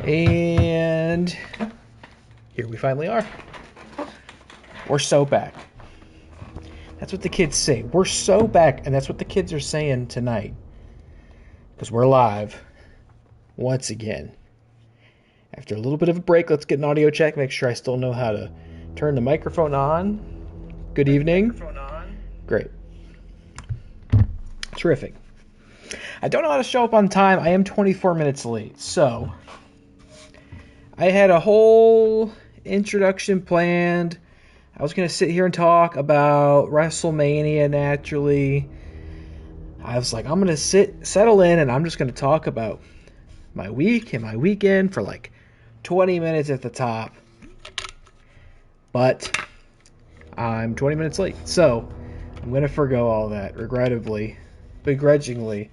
And here we finally are. We're so back. That's what the kids say. We're so back, and that's what the kids are saying tonight. Because we're live once again. After a little bit of a break, let's get an audio check. Make sure I still know how to turn the microphone on. Good evening. Great. Terrific. I don't know how to show up on time. I am 24 minutes late. So, I had a whole introduction planned. I was going to sit here and talk about WrestleMania naturally. I was like, I'm going to settle in, and I'm just going to talk about my week and my weekend for like 20 minutes at the top. But I'm 20 minutes late. So, I'm going to forgo all that, begrudgingly.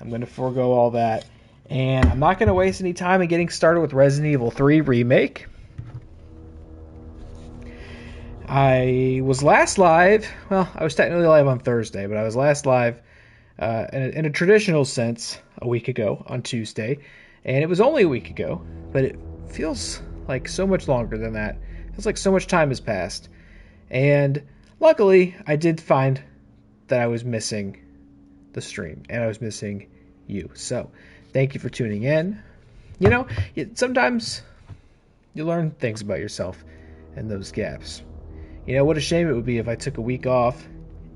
I'm going to forego all that. And I'm not going to waste any time in getting started with Resident Evil 3 Remake. I was last live, well, I was technically live on Thursday, but I was last live in a traditional sense a week ago on Tuesday. And it was only a week ago, but it feels like so much longer than that. It feels like so much time has passed. And luckily, I did find that I was missing the stream, and I was missing you. So, thank you for tuning in. You know, sometimes you learn things about yourself in those gaps. You know, what a shame it would be if I took a week off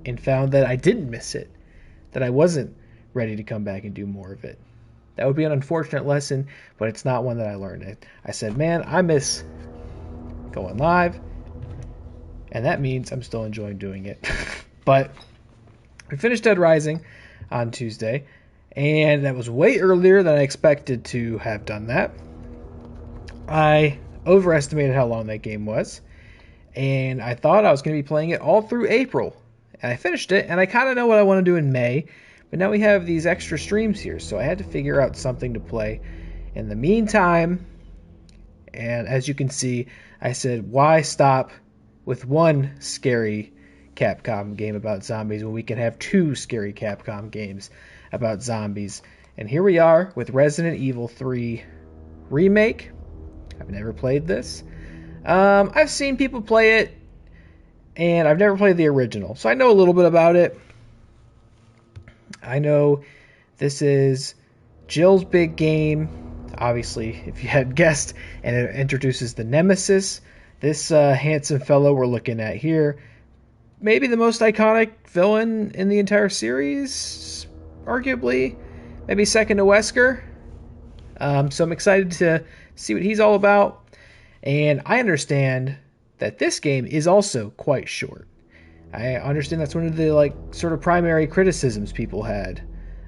and found that I didn't miss it, that I wasn't ready to come back and do more of it. That would be an unfortunate lesson, but it's not one that I learned. I said, man, I miss going live, and that means I'm still enjoying doing it. But we finished Dead Rising on Tuesday, and that was way earlier than I expected to have done that. I overestimated how long that game was, and I thought I was going to be playing it all through April. And I finished it, and I kind of know what I want to do in May, but now we have these extra streams here, so I had to figure out something to play in the meantime. And as you can see, I said, why stop with one scary Capcom game about zombies when we can have two scary Capcom games about zombies? And here we are with Resident Evil 3 Remake. I've never played this. I've seen people play it, and I've never played the original, so I know a little bit about it. I know this is Jill's big game, obviously, if you hadn't guessed, and it introduces the Nemesis. This handsome fellow we're looking at here, maybe the most iconic villain in the entire series, arguably, maybe second to Wesker. So I'm excited to see what he's all about. And I understand that this game is also quite short. I understand that's one of the sort of primary criticisms people had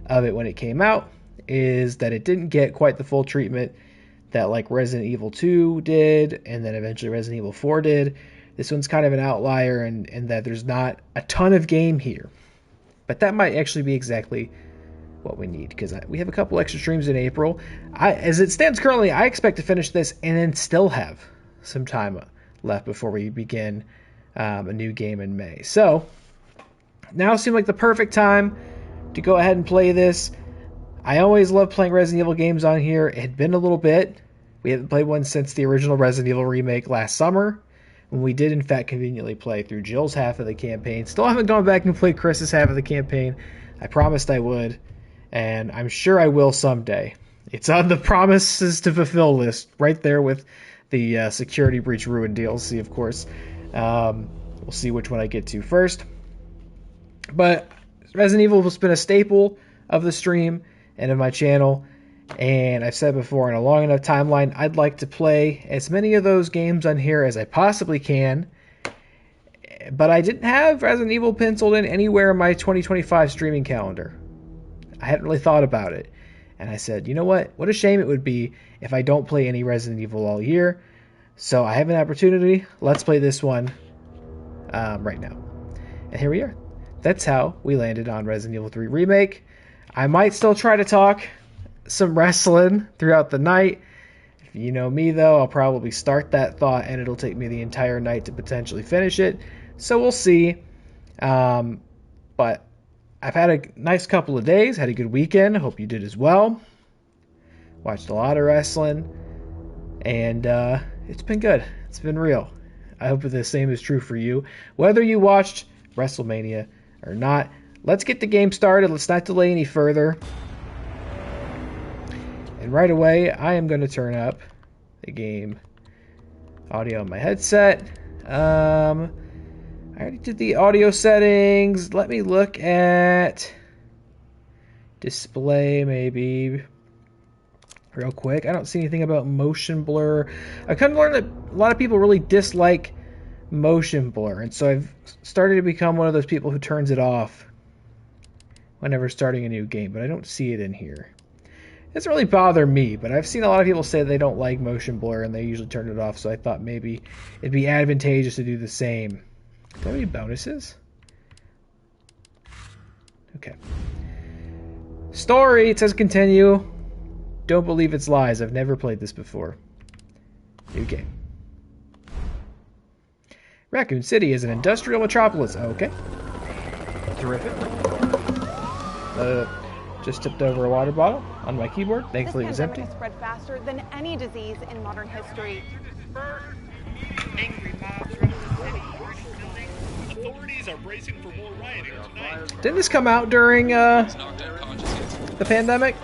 of it when it came out, is that it didn't get quite the full treatment that like Resident Evil 2 did, and then eventually Resident Evil 4 did. This one's kind of an outlier in that there's not a ton of game here. But that might actually be exactly what we need, because we have a couple extra streams in April. As it stands currently, I expect to finish this and then still have some time left before we begin a new game in May. So now seemed like the perfect time to go ahead and play this. I always love playing Resident Evil games on here. It had been a little bit. We haven't played one since the original Resident Evil Remake last summer, when we did in fact conveniently play through Jill's half of the campaign. Still haven't gone back and played Chris's half of the campaign. I promised I would, and I'm sure I will someday. It's on the promises to fulfill list, right there with the Security Breach Ruin DLC, of course. We'll see which one I get to first. But Resident Evil has been a staple of the stream and of my channel. And I've said before, in a long enough timeline, I'd like to play as many of those games on here as I possibly can. But I didn't have Resident Evil penciled in anywhere in my 2025 streaming calendar. I hadn't really thought about it. And I said, you know what? What a shame it would be if I don't play any Resident Evil all year. So I have an opportunity. Let's play this one right now. And here we are. That's how we landed on Resident Evil 3 Remake. I might still try to talk some wrestling throughout the night. If you know me, though, I'll probably start that thought, and it'll take me the entire night to potentially finish it. So we'll see. But I've had a nice couple of days, had a good weekend. Hope you did as well. Watched a lot of wrestling. and it's been good. It's been real. I hope the same is true for you. Whether you watched WrestleMania or not, let's get the game started. Let's not delay any further. And right away, I am going to turn up the game audio on my headset. I already did the audio settings. Let me look at display maybe real quick. I don't see anything about motion blur. I kind of learned that a lot of people really dislike motion blur, and so I've started to become one of those people who turns it off whenever starting a new game, but I don't see it in here. It doesn't really bother me, but I've seen a lot of people say they don't like motion blur and they usually turn it off, so I thought maybe it'd be advantageous to do the same. Do I have any bonuses? Okay. Story, it says continue. Don't believe it's lies. I've never played this before. New game. Raccoon City is an industrial metropolis. Okay. Terrific. Just tipped over a water bottle on my keyboard. Thankfully, it was empty. This pandemic has spread faster than any disease in modern history. Angry mobs run the city. Authorities are bracing for more rioting tonight. Didn't this come out during the pandemic?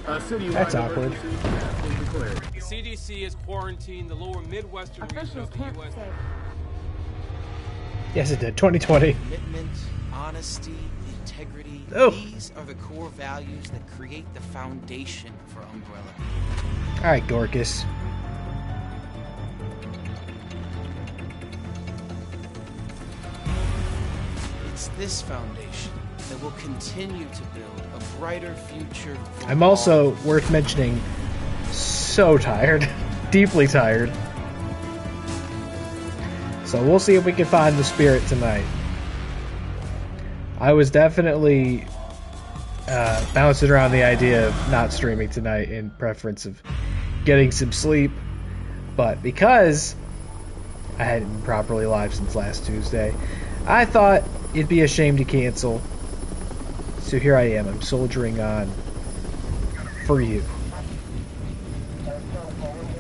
That's awkward. The CDC has quarantined the lower Midwestern region of the U.S. Yes, it did. 2020. Commitment, honesty, integrity. Oh. These are the core values that create the foundation for Umbrella. All right, Dorcas. It's this foundation that will continue to build a brighter future for I'm also, worth mentioning, so tired. Deeply tired. So we'll see if we can find the spirit tonight. I was definitely bouncing around the idea of not streaming tonight in preference of getting some sleep. But because I hadn't been properly live since last Tuesday, I thought it'd be a shame to cancel. So here I am. I'm soldiering on for you.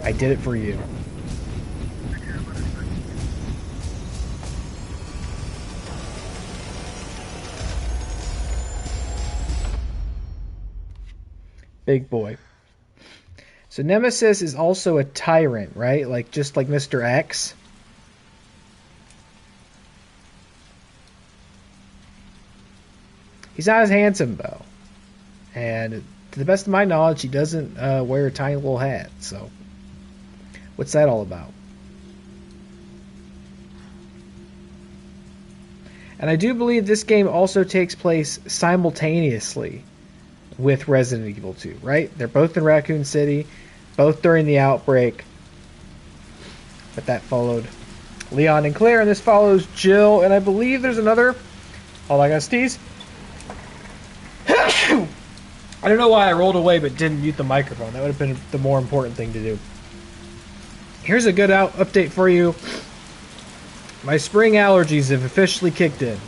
I did it for you. Big boy. So Nemesis is also a tyrant, right? Like just like Mr. X. He's not as handsome though. And to the best of my knowledge, he doesn't wear a tiny little hat. So what's that all about? And I do believe this game also takes place simultaneously with Resident Evil 2, right? They're both in Raccoon City, both during the outbreak. But that followed Leon and Claire, and this follows Jill, and I believe there's another... Hold on, I gotta sneeze. I don't know why I rolled away but didn't mute the microphone. That would have been the more important thing to do. Here's a good update for you. My spring allergies have officially kicked in.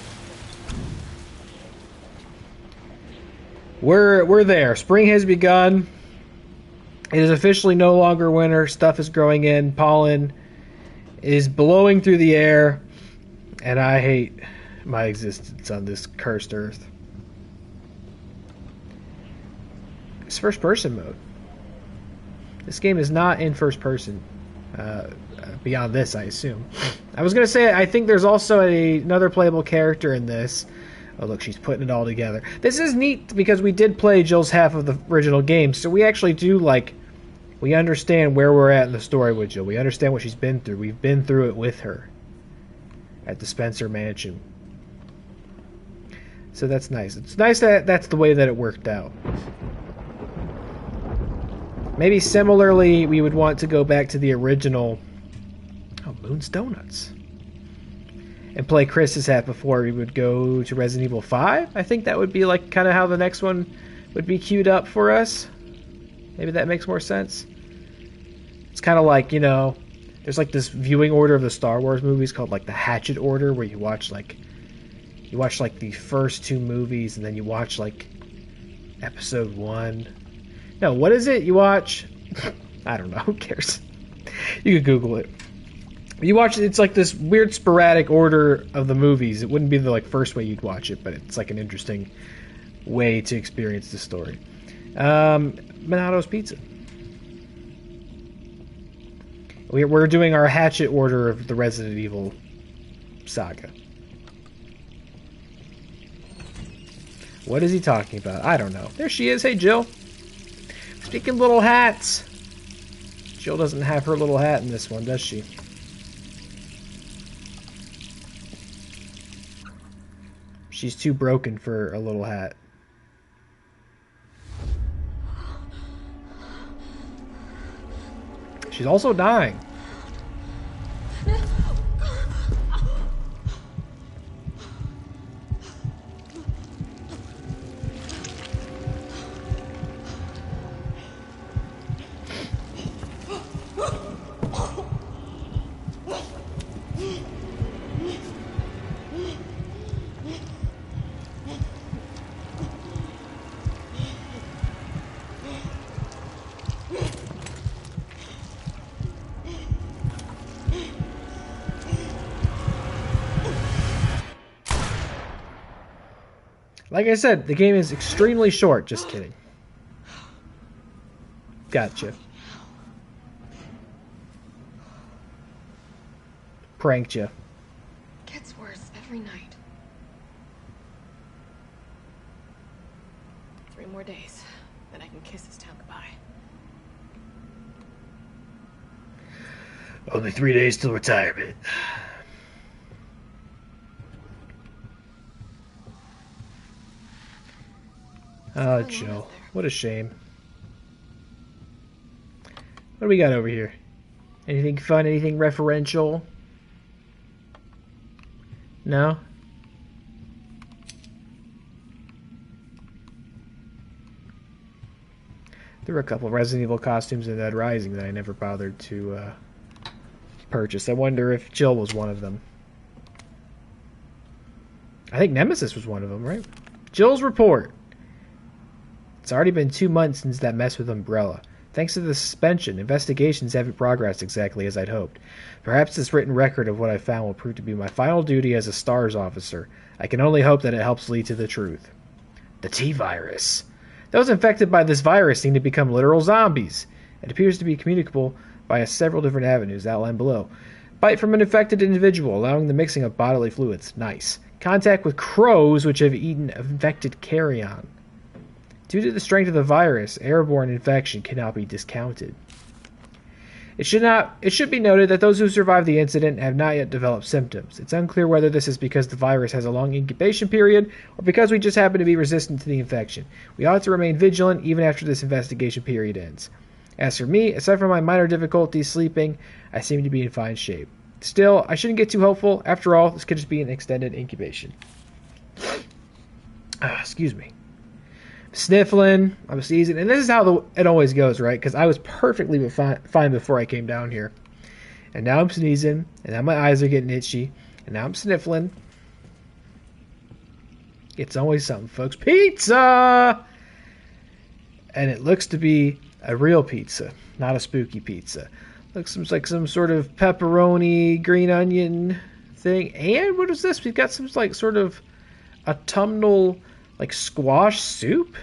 We're there. Spring has begun. It is officially no longer winter. Stuff is growing in. Pollen is blowing through the air. And I hate my existence on this cursed earth. It's first person mode. This game is not in first person. Beyond this, I assume. I was going to say, I think there's also another playable character in this. Oh, look, she's putting it all together. This is neat because we did play Jill's half of the original game, so we actually do, we understand where we're at in the story with Jill. We understand what she's been through. We've been through it with her at the Spencer Mansion. So that's nice. It's nice that that's the way that it worked out. Maybe similarly, we would want to go back to the original... Oh, Moon's Donuts. And play Chris's hat before we would go to Resident Evil 5. I think that would be kind of how the next one would be queued up for us. Maybe that makes more sense. It's kind of like, there's this viewing order of the Star Wars movies called the Hatchet order, where you watch the first two movies and then you watch episode 1. No, what is it? You watch I don't know. Who cares? You could Google it. You watch it, it's like this weird sporadic order of the movies. It wouldn't be the first way you'd watch it, but it's like an interesting way to experience the story. Monato's Pizza. We're doing our hatchet order of the Resident Evil saga. What is he talking about? I don't know. There she is. Hey, Jill. Speaking of little hats. Jill doesn't have her little hat in this one, does she? She's too broken for a little hat. She's also dying. Like I said, the game is extremely short. Just kidding. Gotcha. Pranked you. Gets worse every night. 3 more days, then I can kiss this town goodbye. Only 3 days till retirement. Oh, Jill. What a shame. What do we got over here? Anything fun? Anything referential? No? There were a couple of Resident Evil costumes in Dead Rising that I never bothered to purchase. I wonder if Jill was one of them. I think Nemesis was one of them, right? Jill's report. It's already been 2 months since that mess with Umbrella. Thanks to the suspension, investigations haven't progressed exactly as I'd hoped. Perhaps this written record of what I found will prove to be my final duty as a STARS officer. I can only hope that it helps lead to the truth. The T-virus. Those infected by this virus seem to become literal zombies. It appears to be communicable via several different avenues outlined below. Bite from an infected individual, allowing the mixing of bodily fluids. Nice. Contact with crows which have eaten infected carrion. Due to the strength of the virus, airborne infection cannot be discounted. It should be noted that those who survived the incident have not yet developed symptoms. It's unclear whether this is because the virus has a long incubation period or because we just happen to be resistant to the infection. We ought to remain vigilant even after this investigation period ends. As for me, aside from my minor difficulties sleeping, I seem to be in fine shape. Still, I shouldn't get too hopeful. After all, this could just be an extended incubation. Excuse me. Sniffling, I'm sneezing, and this is how it always goes, right? Because I was perfectly fine before I came down here, and now I'm sneezing, and now my eyes are getting itchy, and now I'm sniffling. It's always something, folks. Pizza! And it looks to be a real pizza, not a spooky pizza. Looks like some sort of pepperoni, green onion thing. And what is this? We've got some sort of autumnal squash soup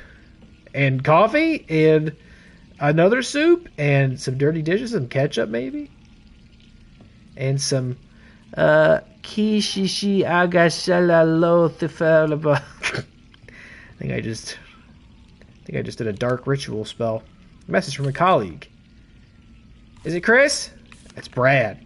and coffee and another soup and some dirty dishes, some ketchup maybe, and some kishishi agashalalo thifalaba. I think I just did a dark ritual spell. Message from a colleague. Is it Chris? It's Brad.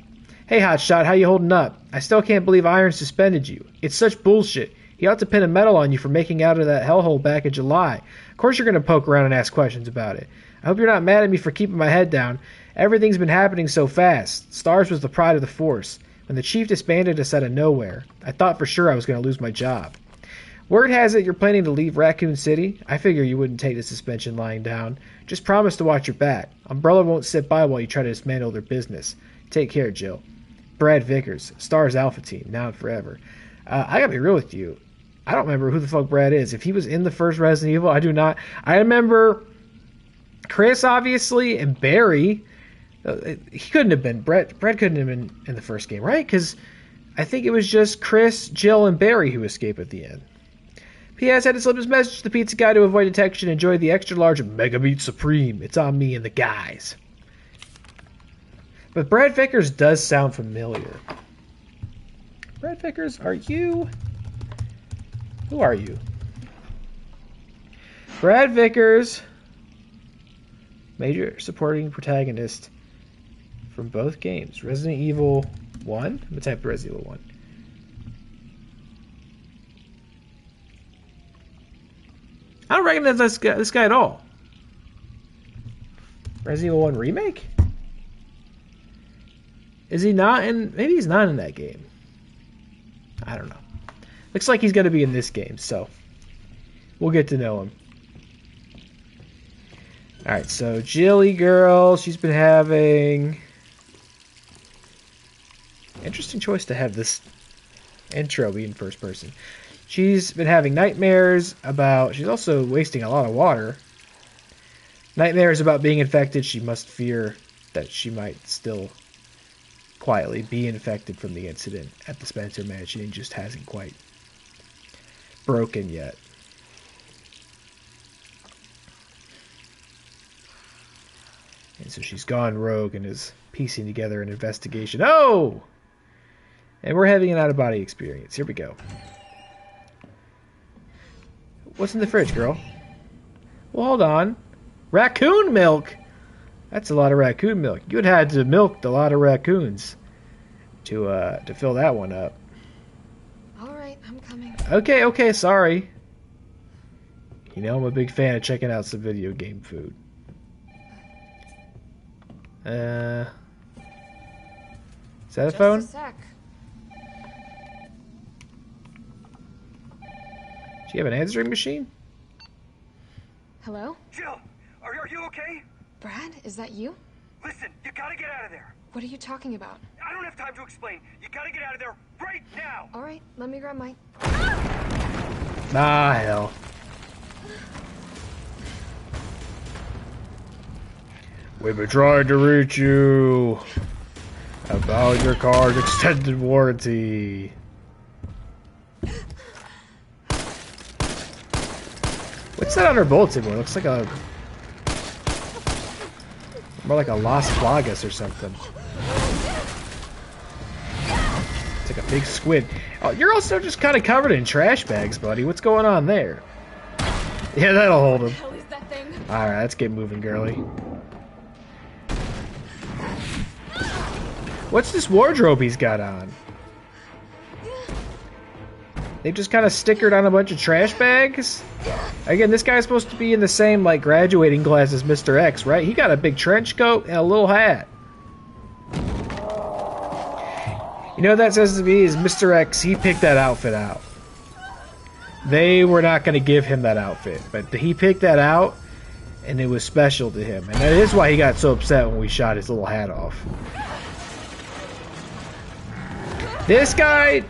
Hey Hotshot, how you holding up? I still can't believe Iron suspended you. It's such bullshit. He ought to pin a medal on you for making out of that hellhole back in July. Of course you're going to poke around and ask questions about it. I hope you're not mad at me for keeping my head down. Everything's been happening so fast. STARS was the pride of the force. When the chief disbanded us out of nowhere, I thought for sure I was going to lose my job. Word has it you're planning to leave Raccoon City. I figure you wouldn't take the suspension lying down. Just promise to watch your back. Umbrella won't sit by while you try to dismantle their business. Take care, Jill. Brad Vickers, STARS Alpha Team, now and forever. I gotta be real with you. I don't remember who the fuck Brad is. If he was in the first Resident Evil, I do not. I remember Chris, obviously, and Barry. He couldn't have been. Brett couldn't have been in the first game, right? Because I think it was just Chris, Jill, and Barry who escape at the end. P.S. had to slip his message to the pizza guy to avoid detection. Enjoy the extra large Mega Meat Supreme. It's on me and the guys. But Brad Vickers does sound familiar. Brad Vickers, are you? Who are you? Brad Vickers, major supporting protagonist from both games. Resident Evil 1? I'm going to type Resident Evil 1. I don't recognize this guy at all. Resident Evil 1 Remake? Is he not in... Maybe he's not in that game. I don't know. Looks like he's going to be in this game, so we'll get to know him. Alright, so Jilly girl, she's been having... Interesting choice to have this intro be in first person. She's been having nightmares about... She's also wasting a lot of water. Nightmares about being infected. She must fear that she might still quietly be infected from the incident at the Spencer Mansion and just hasn't quite broken yet. And so she's gone rogue and is piecing together an investigation. Oh! And we're having an out-of-body experience. Here we go. What's in the fridge, girl? Well, hold on. Raccoon milk! That's a lot of raccoon milk. You'd had to milk a lot of raccoons to fill that one up. Alright, I'm coming. Okay, sorry. You know, I'm a big fan of checking out some video game food. Is that a phone? Just a sec. Do you have an answering machine? Hello? Jill, are you okay? Brad, is that you? Listen, you gotta get out of there. What are you talking about? I don't have time to explain. You gotta get out of there right now. Alright, let me grab my... Ah, hell. We've been trying to reach you about your car's extended warranty. What's that on her bulletin board? It looks like a... more like a Las Plagas or something. It's like a big squid. Oh, you're also just kind of covered in trash bags, buddy. What's going on there? Yeah, that'll hold him. What the hell is that thing? Alright, let's get moving, girly. What's this wardrobe he's got on? They just kind of stickered on a bunch of trash bags? Again, this guy's supposed to be in the same, like, graduating class as Mr. X, right? He got a big trench coat and a little hat. You know what that says to me is Mr. X, he picked that outfit out. They were not going to give him that outfit, but he picked that out, and it was special to him. And that is why he got so upset when we shot his little hat off. This guy,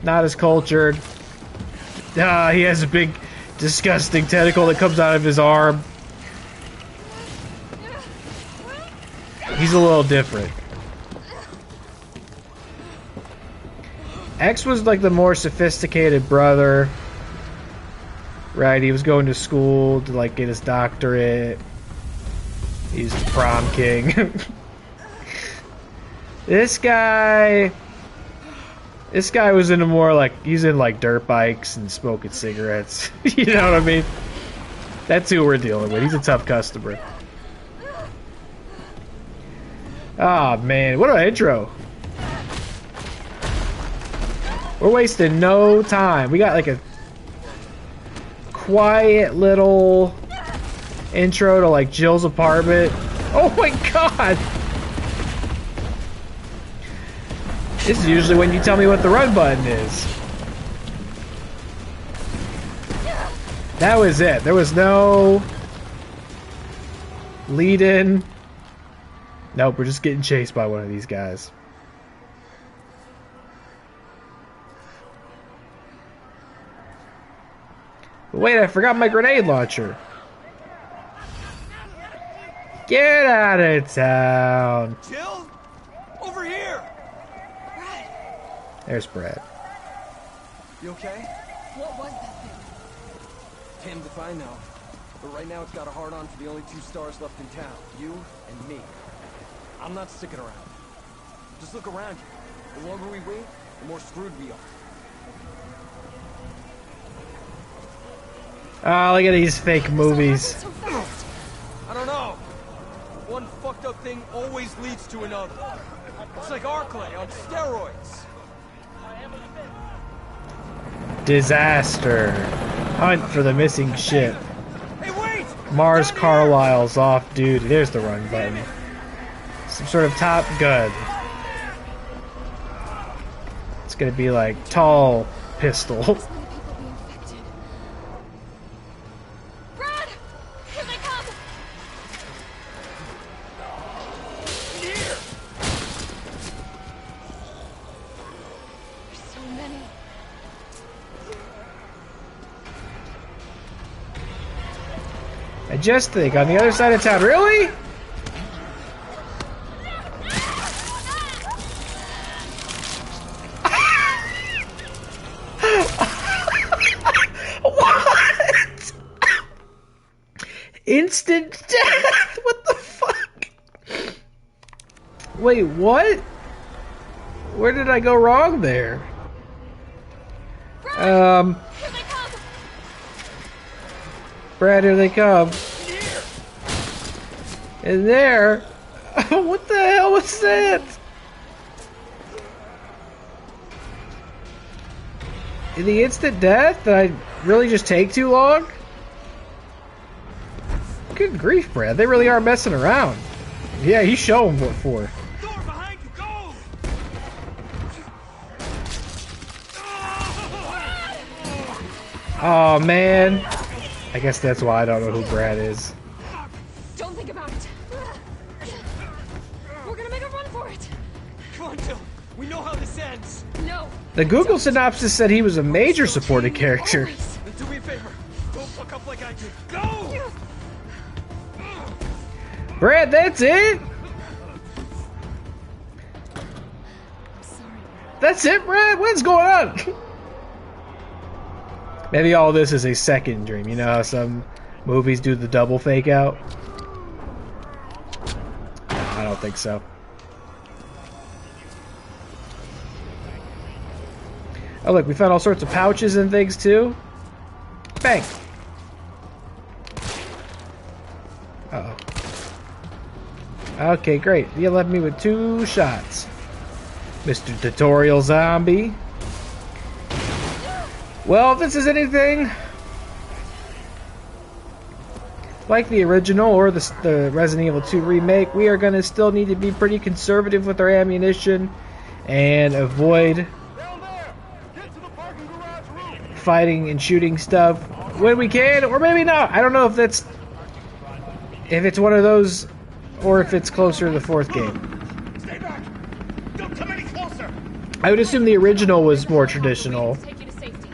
not as cultured. He has a big, disgusting tentacle that comes out of his arm. He's a little different. X was like the more sophisticated brother. Right, he was going to school to like get his doctorate. He's the prom king. This guy was into more like, he's in like dirt bikes and smoking cigarettes. You know what I mean? That's who we're dealing with. He's a tough customer. Ah, man, what an intro. We're wasting no time. We got like a quiet little intro to like Jill's apartment. Oh my god! This is usually when you tell me what the run button is. That was it. There was no lead in. Nope, we're just getting chased by one of these guys. But wait, I forgot my grenade launcher. Get out of town. Jill? Over here! There's Brad. You okay? What was that thing? Damned if I know. But right now it's got a hard-on for the only 2 stars left in town. You and me. I'm not sticking around. Just look around you. The longer we wait, the more screwed we are. Oh, look at these fake movies. So fast. I don't know. One fucked up thing always leads to another. It's like Arclay on steroids. Disaster. Hunt for the missing ship. Hey, wait! Mars Carlisle's off duty. There's the run button. Some sort of Top Gun. It's gonna be like tall pistol. This many people be infected. Brad! Here they come! There's so many. I just think on the other side of town. Really? What? Instant death? What the fuck? Wait, what? Where did I go wrong there? Here they come! Brad, here they come. In there? What the hell was that? The instant death? Did I really just take too long? Good grief, Brad. They really are messing around. Yeah, you show them what for. Door behind you, go! Oh, man. I guess that's why I don't know who Brad is. Don't think about it. We're gonna make a run for it. Come on, Jill. We know how this ends. No. The Google synopsis said he was a major supporting character. Always. Then do me a favor. Don't fuck up like I did. Go! Brad, that's it? Sorry. That's it, Brad? What's going on? Maybe all this is a second dream. You know how some movies do the double fake out? I don't think so. Oh look, we found all sorts of pouches and things too. Bang! Uh-oh. Okay, great. You left me with 2 shots. Mr. Tutorial Zombie. Well, if this is anything like the original or the Resident Evil 2 remake, we are going to still need to be pretty conservative with our ammunition and avoid fighting and shooting stuff when we can, or maybe not. I don't know if it's one of those or if it's closer to the 4th game. Stay back! Don't come any closer! I would assume the original was more traditional Take you to safety.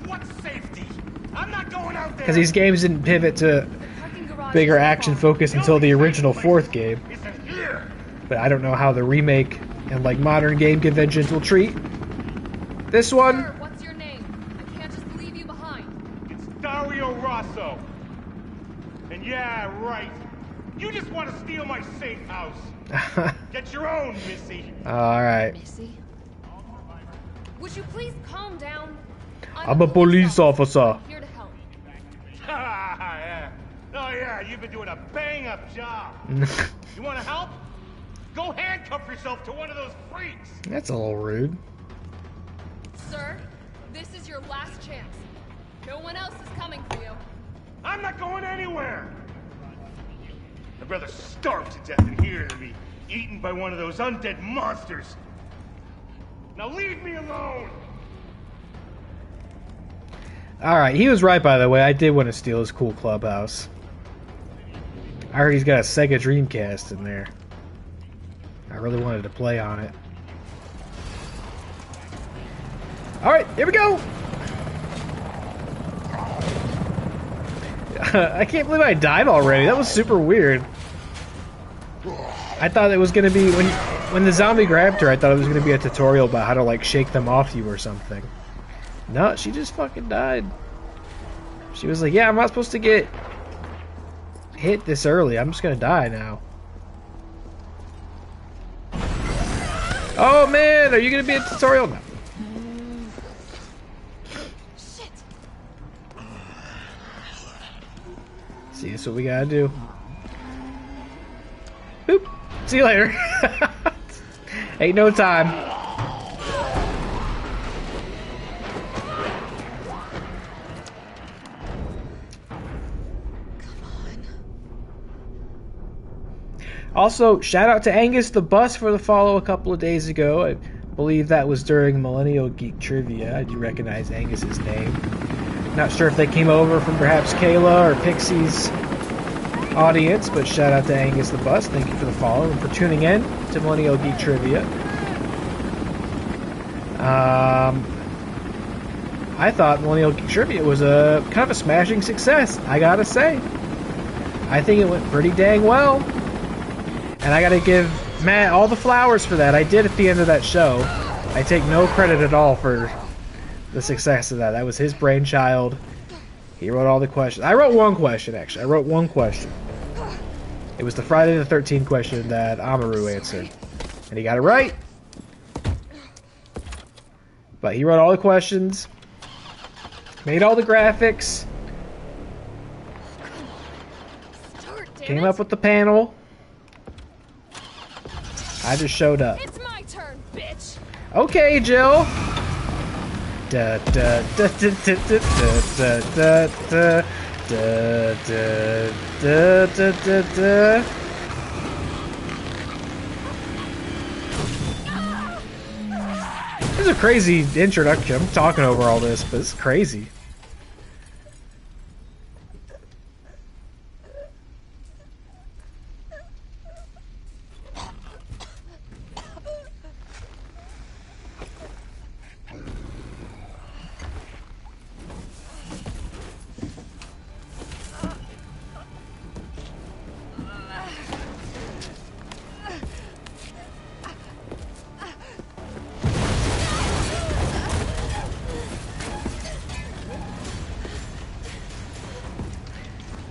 What safety? I'm not going out there! because these games didn't pivot to Parking garage. bigger action focus until the original 4th game. Isn't here! But I don't know how the remake and like modern game conventions will treat this one. Sir, what's your name? I can't just leave you behind. It's Dario Rosso. And yeah, right. You just want to steal my safe house. Get your own, Missy. Alright. Missy? Would you please calm down? I'm a police officer. I'm here to help. Yeah. Oh yeah, you've been doing a bang-up job. You want to help? Go handcuff yourself to one of those freaks. That's a little rude. Sir, this is your last chance. No one else is coming for you. I'm not going anywhere. I'd rather starve to death in here than be eaten by one of those undead monsters. Now leave me alone. Alright, he was right, by the way. I did want to steal his cool clubhouse. I heard he's got a Sega Dreamcast in there. I really wanted to play on it. Alright, here we go! I can't believe I died already. That was super weird. I thought it was gonna be when the zombie grabbed her. I thought it was gonna be a tutorial about how to like shake them off you or something. No, she just fucking died. She was like, "Yeah, I'm not supposed to get hit this early. I'm just gonna die now." Oh man, are you gonna be a tutorial now? Shit. See, that's what we gotta do. Boop. See you later. Ain't no time. Also, shout out to Angus the Bus for the follow a couple of days ago. I believe that was during Millennial Geek Trivia. I do recognize Angus's name. Not sure if they came over from perhaps Kayla or Pixie's audience, but shout out to Angus the Bus. Thank you for the follow and for tuning in to Millennial Geek Trivia. I thought Millennial Geek Trivia was a kind of a smashing success, I gotta say. I think it went pretty dang well. And I gotta give Matt all the flowers for that. I did at the end of that show. I take no credit at all for the success of that. That was his brainchild. He wrote all the questions. I wrote one question, actually. I wrote one question. It was the Friday the 13th question that Amaru answered. And he got it right. But he wrote all the questions. Made all the graphics. Came up with the panel. I just showed up. It's my turn, bitch. Okay, Jill. Da da da da da da da da da da da da da. This is a crazy introduction. I'm talking over all this, but it's crazy.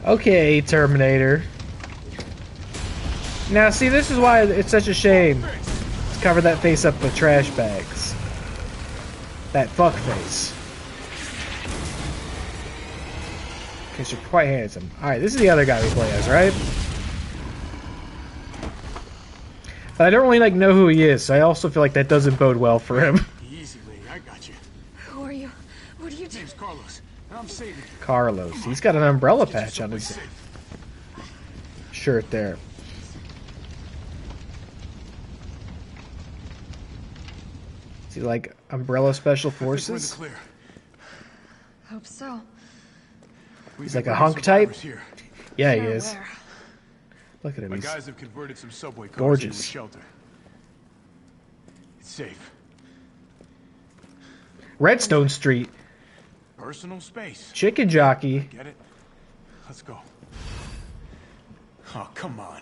Okay, Terminator. Now, see, this is why it's such a shame to cover that face up with trash bags. That fuck face. Because you're quite handsome. Alright, this is the other guy we play as, right? But I don't really, like, know who he is, so I also feel like that doesn't bode well for him. Easy, lady. I got you. Who are you? What do you do? Name's Carlos, and I'm saving you. Carlos. He's got an umbrella patch on his shirt there. Is he like Umbrella Special Forces? Clear. Hope so. He's like a hunk type? Here. Yeah, he is. Look at him. My He's guys have converted some subway cars gorgeous. into a shelter. It's safe. Redstone Street. Personal space. Chicken Jockey. Get it? Let's go. Oh, come on.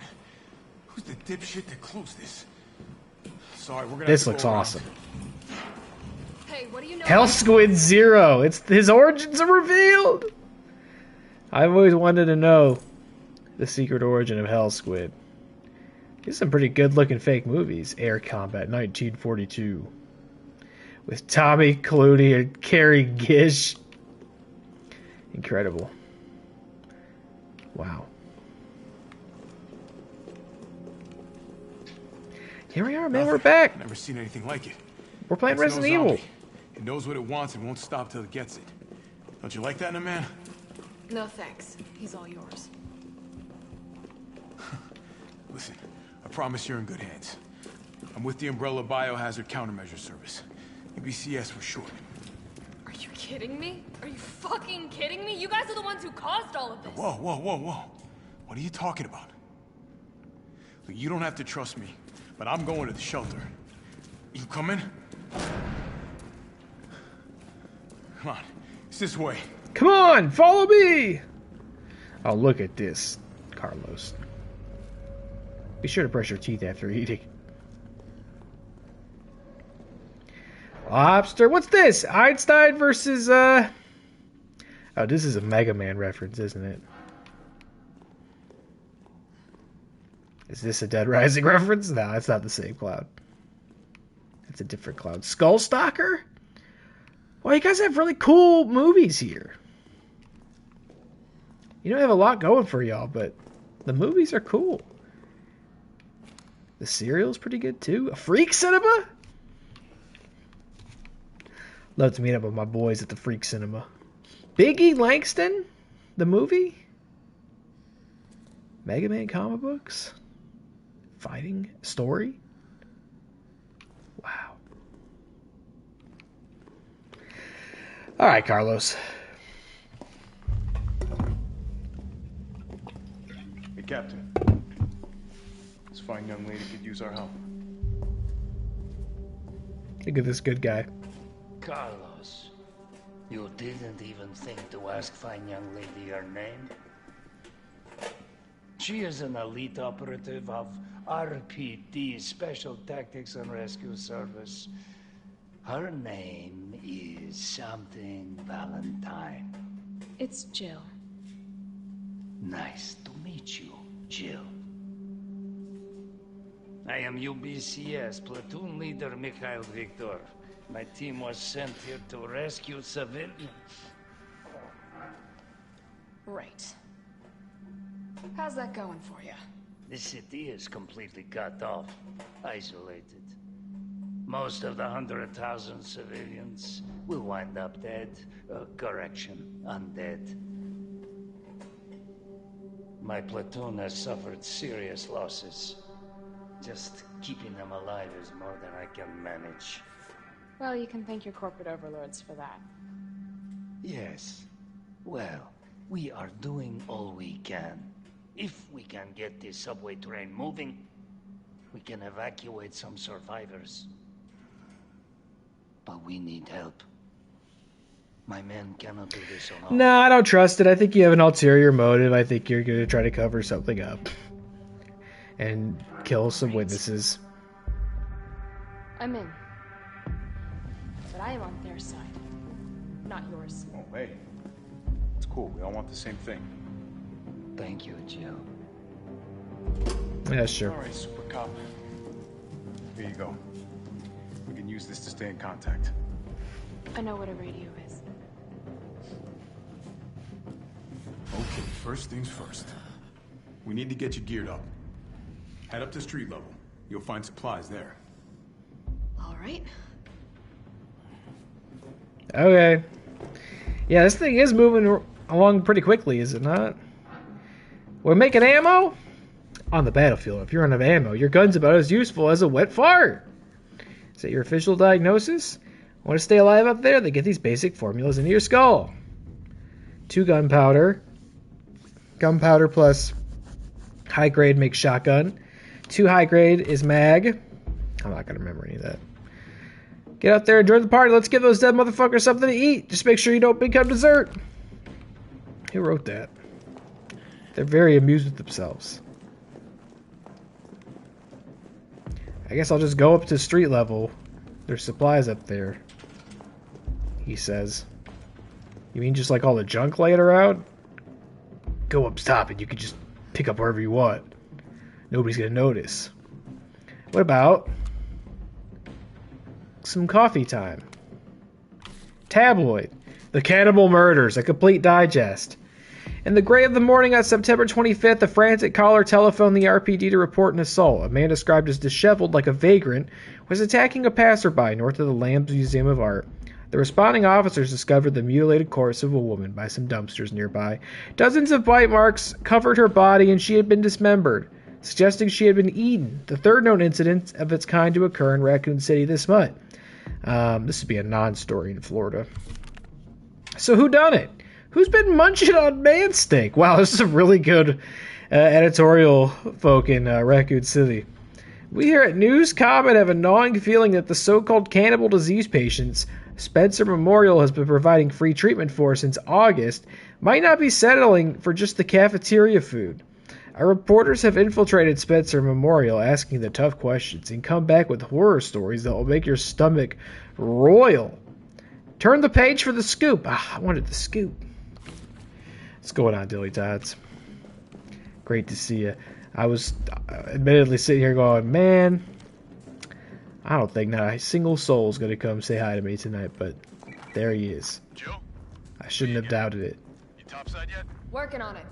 Who's the dipshit that closed this? Sorry, we're gonna This have to looks go around. awesome. Hey, what do you know? Hell Squid Zero. It's his origins are revealed. I've always wanted to know the secret origin of Hell Squid. Here's some pretty good-looking fake movies. Air Combat 1942 with Tommy Clooney and Carrie Gish. Incredible. Wow. Here we are, man. We're back. Never seen anything like it. We're playing It's no Resident Evil. zombie. It knows what it wants and won't stop till it gets it. Don't you like that in a man? No thanks. He's all yours. Listen, I promise you're in good hands. I'm with the Umbrella Biohazard Countermeasure Service. UBCS for short. Are you kidding me? Are you fucking kidding me? You guys are the ones who caused all of this. Whoa, whoa, whoa, whoa. What are you talking about? Look, you don't have to trust me, but I'm going to the shelter. You coming? Come on, it's this way. Come on, follow me. Oh, look at this, Carlos. Be sure to brush your teeth after eating. Lobster. What's this? Einstein versus, Oh, this is a Mega Man reference, isn't it? Is this a Dead Rising reference? No, it's not the same cloud. It's a different cloud. Skullstalker? Well, you guys have really cool movies here. You don't have a lot going for y'all, but the movies are cool. The cereal's pretty good, too. A Freak Cinema? Love to meet up with my boys at the Freak Cinema. Biggie Langston? The movie? Mega Man comic books? Fighting story? Wow. Alright, Carlos. Hey, Captain. This fine young lady could use our help. Look at this good guy. Carlos, you didn't even think to ask fine young lady her name? She is an elite operative of RPD, Special Tactics and Rescue Service. Her name is something Valentine. It's Jill. Nice to meet you, Jill. I am UBCS Platoon Leader Mikhail Victor. My team was sent here to rescue civilians. Right. How's that going for you? The city is completely cut off, isolated. Most of the 100,000 civilians will wind up dead. Correction, undead. My platoon has suffered serious losses. Just keeping them alive is more than I can manage. Well, you can thank your corporate overlords for that. Yes. Well, we are doing all we can. If we can get this subway train moving, we can evacuate some survivors. But we need help. My men cannot do this alone. No, I don't trust it. I think you have an ulterior motive. I think you're going to try to cover something up. And kill some witnesses. I'm in. But I am on their side, not yours. Oh, hey. It's cool. We all want the same thing. Thank you, Jill. Yeah, sure. All right, Super Cop. Here you go. We can use this to stay in contact. I know what a radio is. Okay, first things first. We need to get you geared up. Head up to street level. You'll find supplies there. All right. Okay. Yeah, this thing is moving along pretty quickly, is it not? We're making ammo? On the battlefield, if you're out of ammo, your gun's about as useful as a wet fart. Is that your official diagnosis? Want to stay alive up there? They get these basic formulas into your skull. 2 gunpowder. Gunpowder plus high grade makes shotgun. 2 high grade is mag. I'm not going to remember any of that. Get out there, enjoy the party. Let's give those dead motherfuckers something to eat. Just make sure you don't become dessert. Who wrote that? They're very amused with themselves. I guess I'll just go up to street level. There's supplies up there, he says. You mean just like all the junk laying around? Go up top and you can just pick up wherever you want. Nobody's gonna notice. What about some coffee time? Tabloid. The Cannibal Murders, a complete digest. In the gray of the morning on September 25th, a frantic caller telephoned the RPD to report an assault. A man described as disheveled like a vagrant was attacking a passerby north of the Lambs Museum of Art. The responding officers discovered the mutilated corpse of a woman by some dumpsters nearby. Dozens of bite marks covered her body and she had been dismembered, suggesting she had been eaten. The third known incident of its kind to occur in Raccoon City this month. This would be a non-story in Florida. So who done it? Who's been munching on man steak? Wow, this is a really good editorial folk in Raccoon City. We here at News Comment have a gnawing feeling that the so-called cannibal disease patients Spencer Memorial has been providing free treatment for since August might not be settling for just the cafeteria food. Our reporters have infiltrated Spencer Memorial asking the tough questions and come back with horror stories that will make your stomach roil. Turn the page for the scoop. Ah, I wanted the scoop. What's going on, Dilly Tots? Great to see you. I was admittedly sitting here going, man, I don't think not a single soul is going to come say hi to me tonight, but there he is. Jill? I shouldn't have doubted it. You topside yet? Working on it.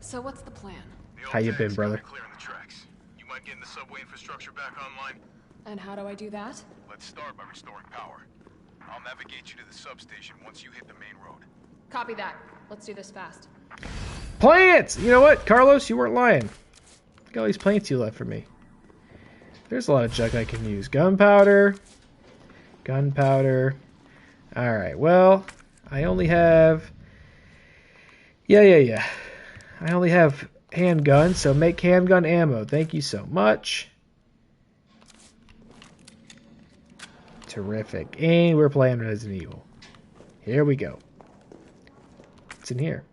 So what's the plan? How you been, brother? Clearing the tracks. You might get the subway infrastructure back online. And how do I do that? Let's start by restoring power. I'll navigate you to the substation once you hit the main road. Copy that. Let's do this fast. Plants! You know what, Carlos? You weren't lying. Look at all these plants you left for me. There's a lot of junk I can use. Gunpowder. Gunpowder. Alright, well, I only have... Yeah. I only have handgun, so make handgun ammo. Thank you so much. Terrific. And we're playing Resident Evil. Here we go. What's in here?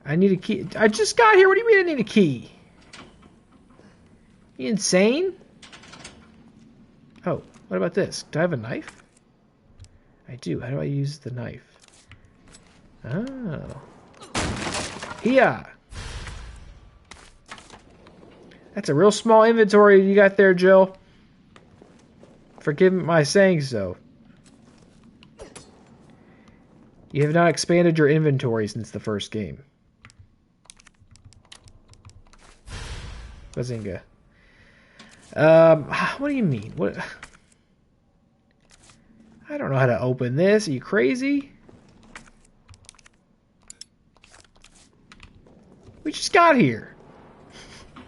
I need a key. I just got here. What do you mean I need a key? You insane? Oh, what about this? Do I have a knife? I do. How do I use the knife? Oh. Here. That's a real small inventory you got there, Jill. Forgive my saying so. You have not expanded your inventory since the first game. Bazinga. What do you mean? What? I don't know how to open this. Are you crazy? We just got here.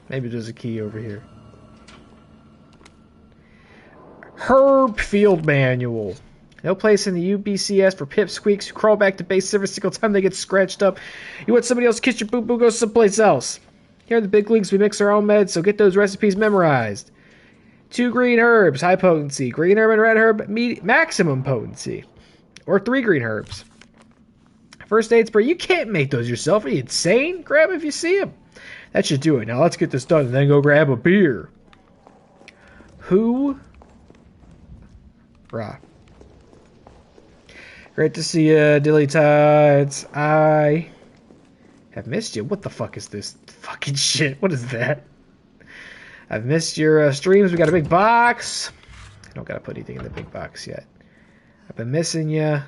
Maybe there's a key over here. Herb Field Manual. No place in the UBCS for pipsqueaks who crawl back to base every single time they get scratched up. You want somebody else to kiss your boo-boo, go someplace else. Here in the big leagues, we mix our own meds, so get those recipes memorized. 2 green herbs, high potency. Green herb and red herb, maximum potency. Or 3 green herbs. First aid spray, you can't make those yourself. Are you insane? Grab them if you see them. That should do it. Now let's get this done and then go grab a beer. Who? Rah. Great to see you, Dilly Tides. I have missed you. What the fuck is this fucking shit? What is that? I've missed your streams. We got a big box. I don't gotta put anything in the big box yet. I've been missing you.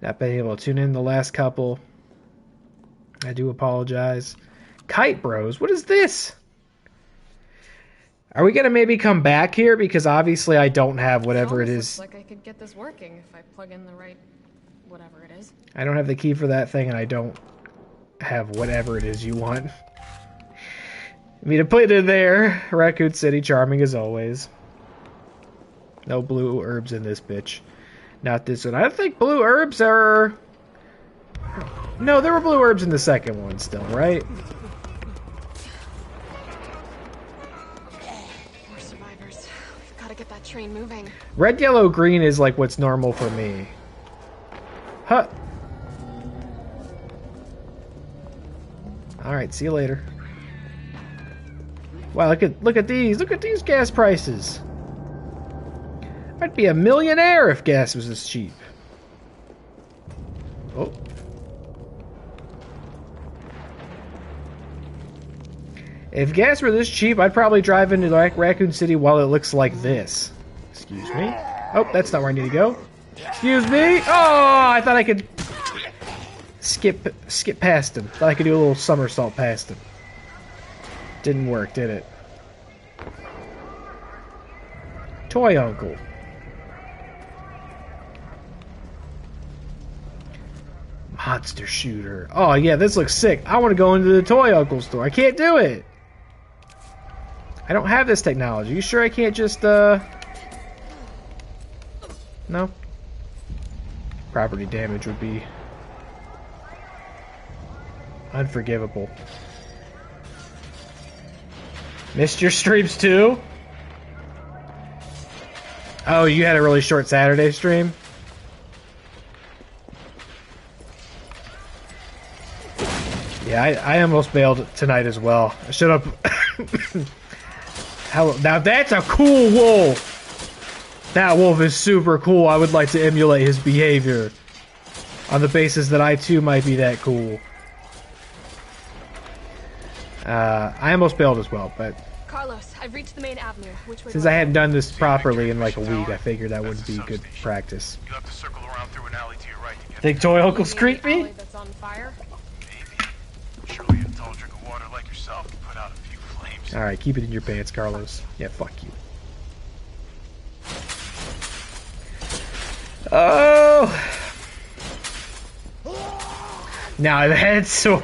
Not been able to tune in the last couple. I do apologize. Kite Bros, what is this? Are we gonna maybe come back here? Because obviously I don't have whatever it is. Looks like I could get this working if I plug in the right whatever it is. I don't have the key for that thing, and I don't have whatever it is you want me to put it there. Raccoon City, charming as always. No blue herbs in this bitch. Not this one. I don't think blue herbs are... No, there were blue herbs in the second one still, right? More survivors. We've got to get that train moving. Red, yellow, green is like what's normal for me. Huh. Alright, see you later. Wow, look at these. Look at these gas prices. I'd be a millionaire if gas was this cheap. Oh. If gas were this cheap, I'd probably drive into Raccoon City while it looks like this. Excuse me. Oh, that's not where I need to go. Excuse me. Oh, I thought I could skip past him. Thought I could do a little somersault past him. Didn't work, did it? Toy Uncle. Monster Shooter. Oh, yeah, this looks sick. I want to go into the Toy Uncle store. I can't do it. I don't have this technology. You sure I can't just, No? Property damage would be unforgivable. Missed your streams too? Oh, you had a really short Saturday stream? Yeah, Yeah, I almost bailed tonight as well. I should have. Now that's a cool wolf. That wolf is super cool. I would like to emulate his behavior on the basis that I too might be that cool. I almost bailed as well, but Carlos, I've reached the main avenue. Which way? since I hadn't done this properly in like a week, I figured that would be good practice. You'll have to circle around through an alley to your right to get Think toy uncles creep me? That's on fire. maybe. Surely a tall drink of water like yourself can put out a few flames. Alright, keep it in your pants, Carlos. Yeah, fuck you. Oh! Now that's so...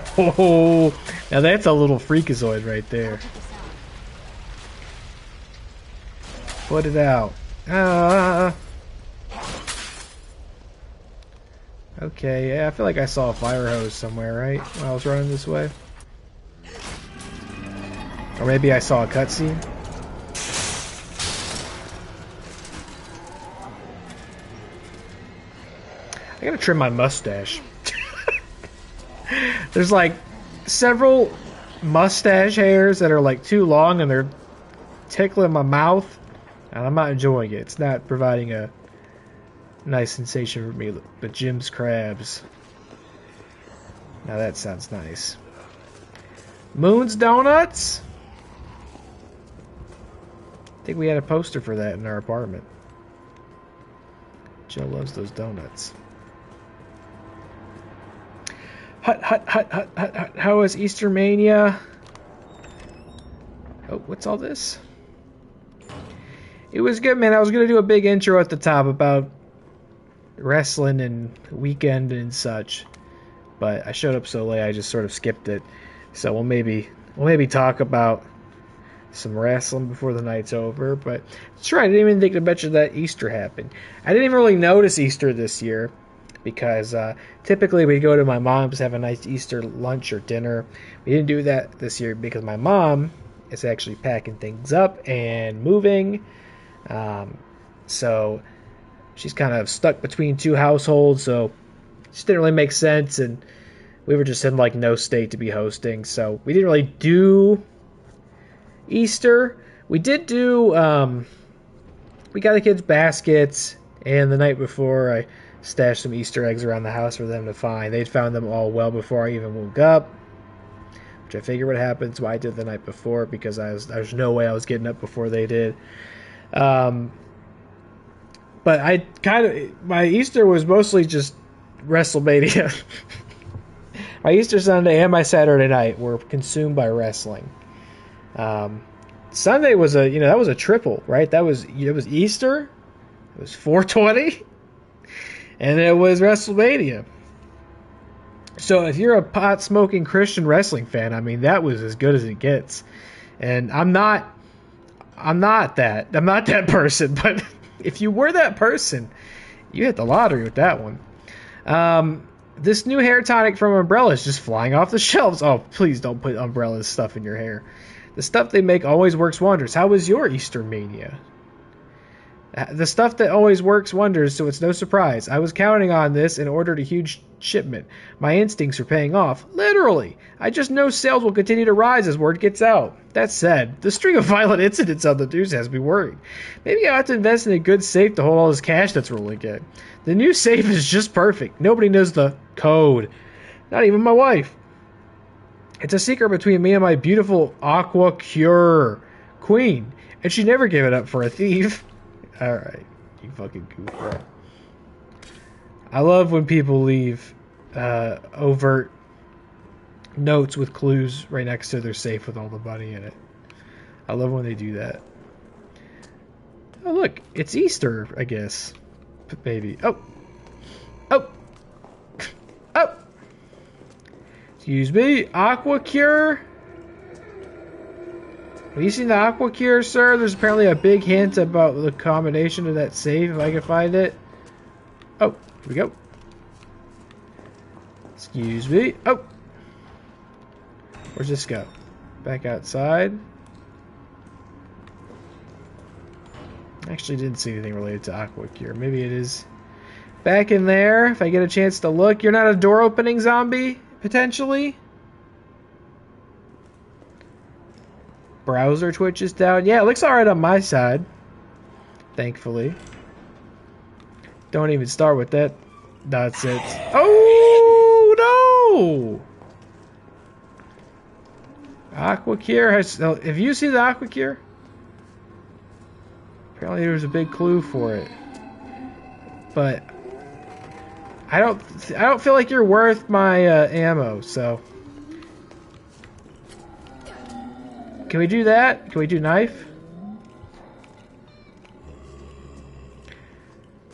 Now that's a little freakazoid right there. Put it out. Okay, yeah, I feel like I saw a fire hose somewhere, right? When I was running this way. Or maybe I saw a cutscene. I gotta trim my mustache. There's like several mustache hairs that are like too long and they're tickling my mouth. And I'm not enjoying it. It's not providing a nice sensation for me. But Jim's Crabs. Now that sounds nice. Moon's Donuts? I think we had a poster for that in our apartment. Jill loves those donuts. Hut. How is Easter Mania? Oh, what's all this? It was good, man. I was going to do a big intro at the top about wrestling and weekend and such. But I showed up so late, I just sort of skipped it. So we'll maybe talk about some wrestling before the night's over. But that's right, I didn't even think to mention that Easter happened. I didn't even really notice Easter this year because typically we go to my mom's, have a nice Easter lunch or dinner. We didn't do that this year because my mom is actually packing things up and moving. So she's kind of stuck between two households, so it just didn't really make sense, and we were just in like no state to be hosting, so we didn't really do Easter. We did do we got the kids baskets, and the night before I stashed some Easter eggs around the house for them to find. They'd found them all well before I even woke up, which I figured would happen. So I did the night before because there's no way I was getting up before they did. But my Easter was mostly just WrestleMania. My Easter Sunday and my Saturday night were consumed by wrestling. Sunday was that was a triple, right? It was Easter, it was 420, and it was WrestleMania. So if you're a pot-smoking Christian wrestling fan, I mean, that was as good as it gets. And I'm not that person, but if you were that person, you hit the lottery with that one. This new hair tonic from Umbrella is just flying off the shelves. Oh, please don't put Umbrella's stuff in your hair. The stuff they make always works wonders. How was your Easter Mania? The stuff that always works wonders, so it's no surprise. I was counting on this and ordered a huge shipment. My instincts are paying off. Literally. I just know sales will continue to rise as word gets out. That said, the string of violent incidents on the news has me worried. Maybe I have to invest in a good safe to hold all this cash that's rolling in. The new safe is just perfect. Nobody knows the code. Not even my wife. It's a secret between me and my beautiful Aqua Cure queen, and she never gave it up for a thief. Alright, you fucking goof rat. I love when people leave overt notes with clues right next to their safe with all the money in it. I love when they do that. Oh look, it's Easter, I guess. Maybe. Oh! Excuse me, Aqua Cure? Have you seen the Aqua Cure, sir? There's apparently a big hint about the combination of that safe, if I can find it. Oh, here we go. Excuse me. Oh! Where's this go? Back outside. Actually didn't see anything related to Aqua Cure. Maybe it is back in there, if I get a chance to look. You're not a door-opening zombie, potentially? Browser Twitch is down. Yeah, it looks alright on my side. Thankfully. Don't even start with that nonsense. Oh, no! Aqua Cure has... Have you seen the Aqua Cure? Apparently there was a big clue for it. But... I don't feel like you're worth my ammo, so... Can we do that? Can we do knife?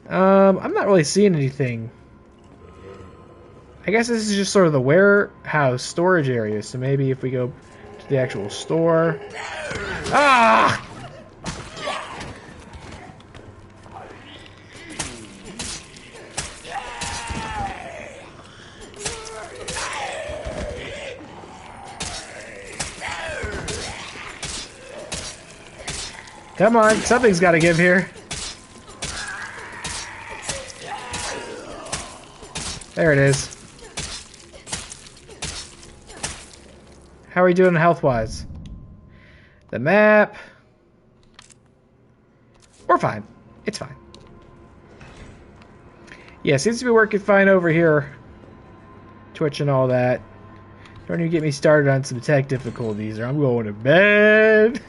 I'm not really seeing anything. I guess this is just sort of the warehouse storage area, so maybe if we go to the actual store... Ah! Come on, something's got to give here. There it is. How are we doing health-wise? The map. We're fine. It's fine. Yeah, seems to be working fine over here. Twitch and all that. Don't even get me started on some tech difficulties or I'm going to bed.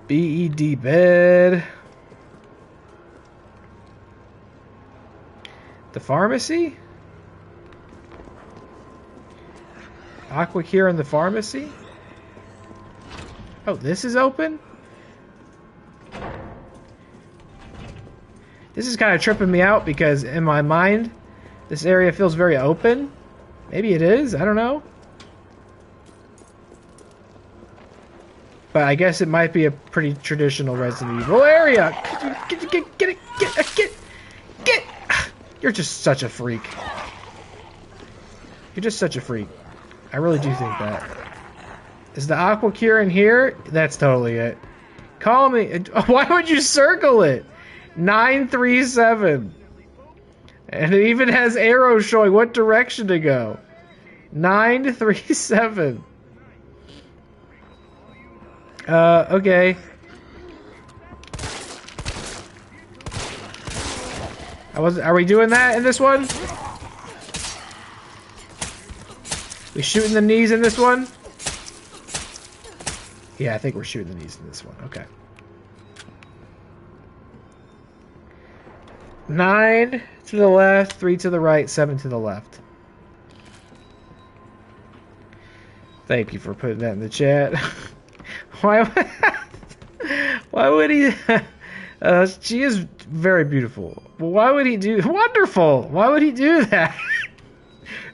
BED bed. The pharmacy? Aqua Cure in the pharmacy? Oh, this is open? This is kind of tripping me out because in my mind, this area feels very open. Maybe it is, I don't know. But I guess it might be a pretty traditional Resident Evil area. Get. You're just such a freak. You're just such a freak. I really do think that. Is the Aqua Cure in here? That's totally it. Call me. Why would you circle it? 937. And it even has arrows showing what direction to go. 937. Okay. Are we doing that in this one? We shooting the knees in this one? Yeah, I think we're shooting the knees in this one. Okay. 9 to the left, 3 to the right, 7 to the left. Thank you for putting that in the chat. Why would he... she is very beautiful. But why would he do... Wonderful! Why would he do that?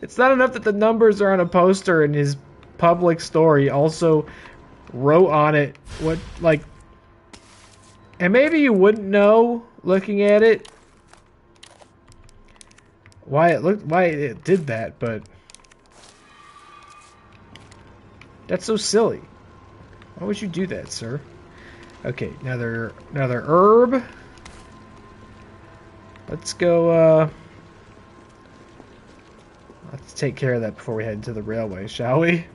It's not enough that the numbers are on a poster and his public story also wrote on it what, like... And maybe you wouldn't know, looking at it, why it did that, but... That's so silly. Why would you do that, sir? Okay, another herb. Let's go, let's take care of that before we head to the railway, shall we?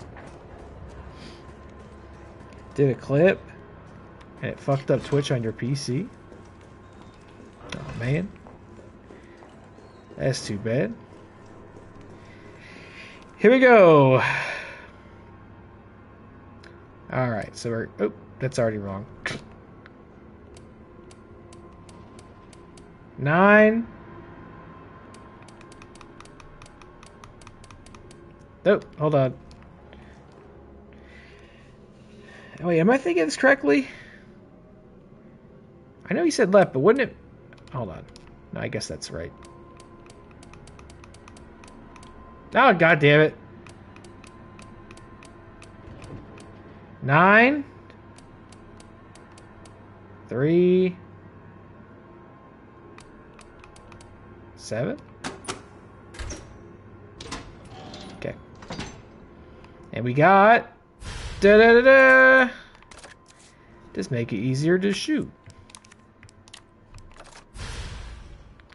Did a clip, and it fucked up Twitch on your PC. Oh, man. That's too bad. Here we go. Alright, so we're... Oh, that's already wrong. 9. Oh, hold on. Wait, am I thinking this correctly? I know you said left, but wouldn't it... Hold on. No, I guess that's right. Oh, god damn it. 9. 3. 7. Okay. And we got... Da-da-da-da! Just make it easier to shoot.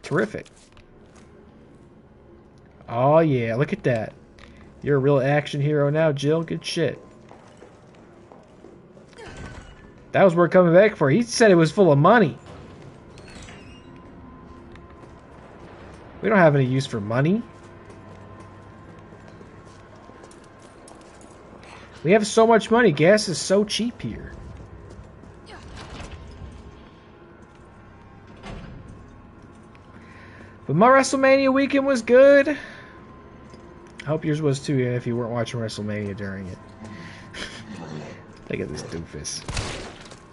Terrific. Oh yeah, look at that. You're a real action hero now, Jill. Good shit. That was worth coming back for. He said it was full of money. We don't have any use for money. We have so much money. Gas is so cheap here. But my WrestleMania weekend was good. I hope yours was too, if you weren't watching WrestleMania during it. Look at this doofus.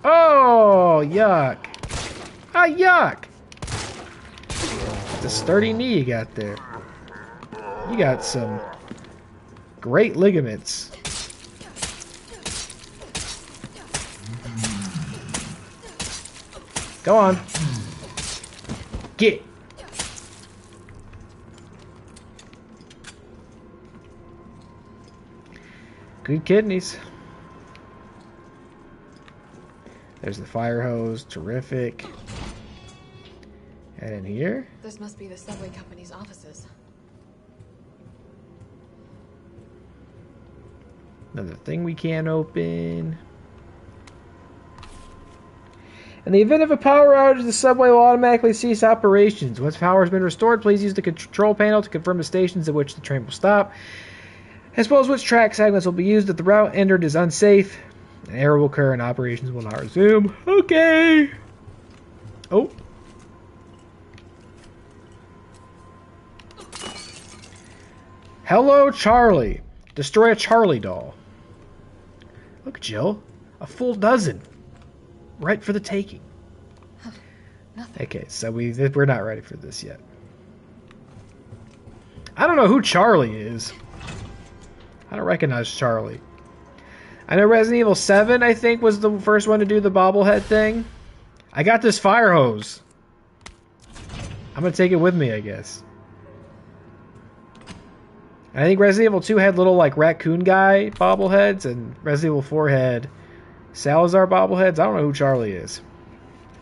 Oh, yuck. Ah, yuck. It's a sturdy knee you got there. You got some great ligaments. Go on. Get. Good kidneys. There's the fire hose. Terrific. And in here? This must be the subway company's offices. Another thing we can't open. In the event of a power outage, the subway will automatically cease operations. Once power has been restored, please use the control panel to confirm the stations at which the train will stop, as well as which track segments will be used if the route entered is unsafe. An error will occur and operations will not resume. Okay. Oh. Hello, Charlie. Destroy a Charlie doll. Look, Jill. A full dozen. Right for the taking. Nothing. Okay, so we're not ready for this yet. I don't know who Charlie is. I don't recognize Charlie. I know Resident Evil 7, I think, was the first one to do the bobblehead thing. I got this fire hose. I'm going to take it with me, I guess. I think Resident Evil 2 had little, like, raccoon guy bobbleheads, and Resident Evil 4 had Salazar bobbleheads. I don't know who Charlie is.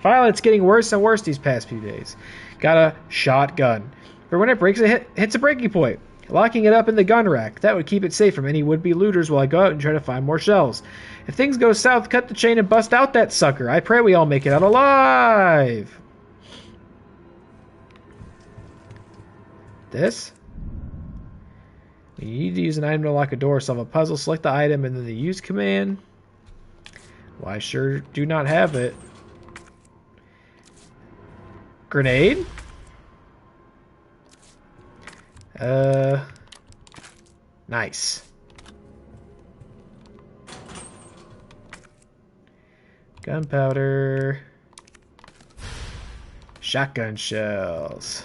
Finally, it's getting worse and worse these past few days. Got a shotgun. But when it breaks, it hits a breaking point. Locking it up in the gun rack. That would keep it safe from any would-be looters while I go out and try to find more shells. If things go south, cut the chain and bust out that sucker. I pray we all make it out alive. This? You need to use an item to lock a door, solve a puzzle, select the item, and then the use command. Well, I sure do not have it. Grenade? Nice. Gunpowder. Shotgun shells.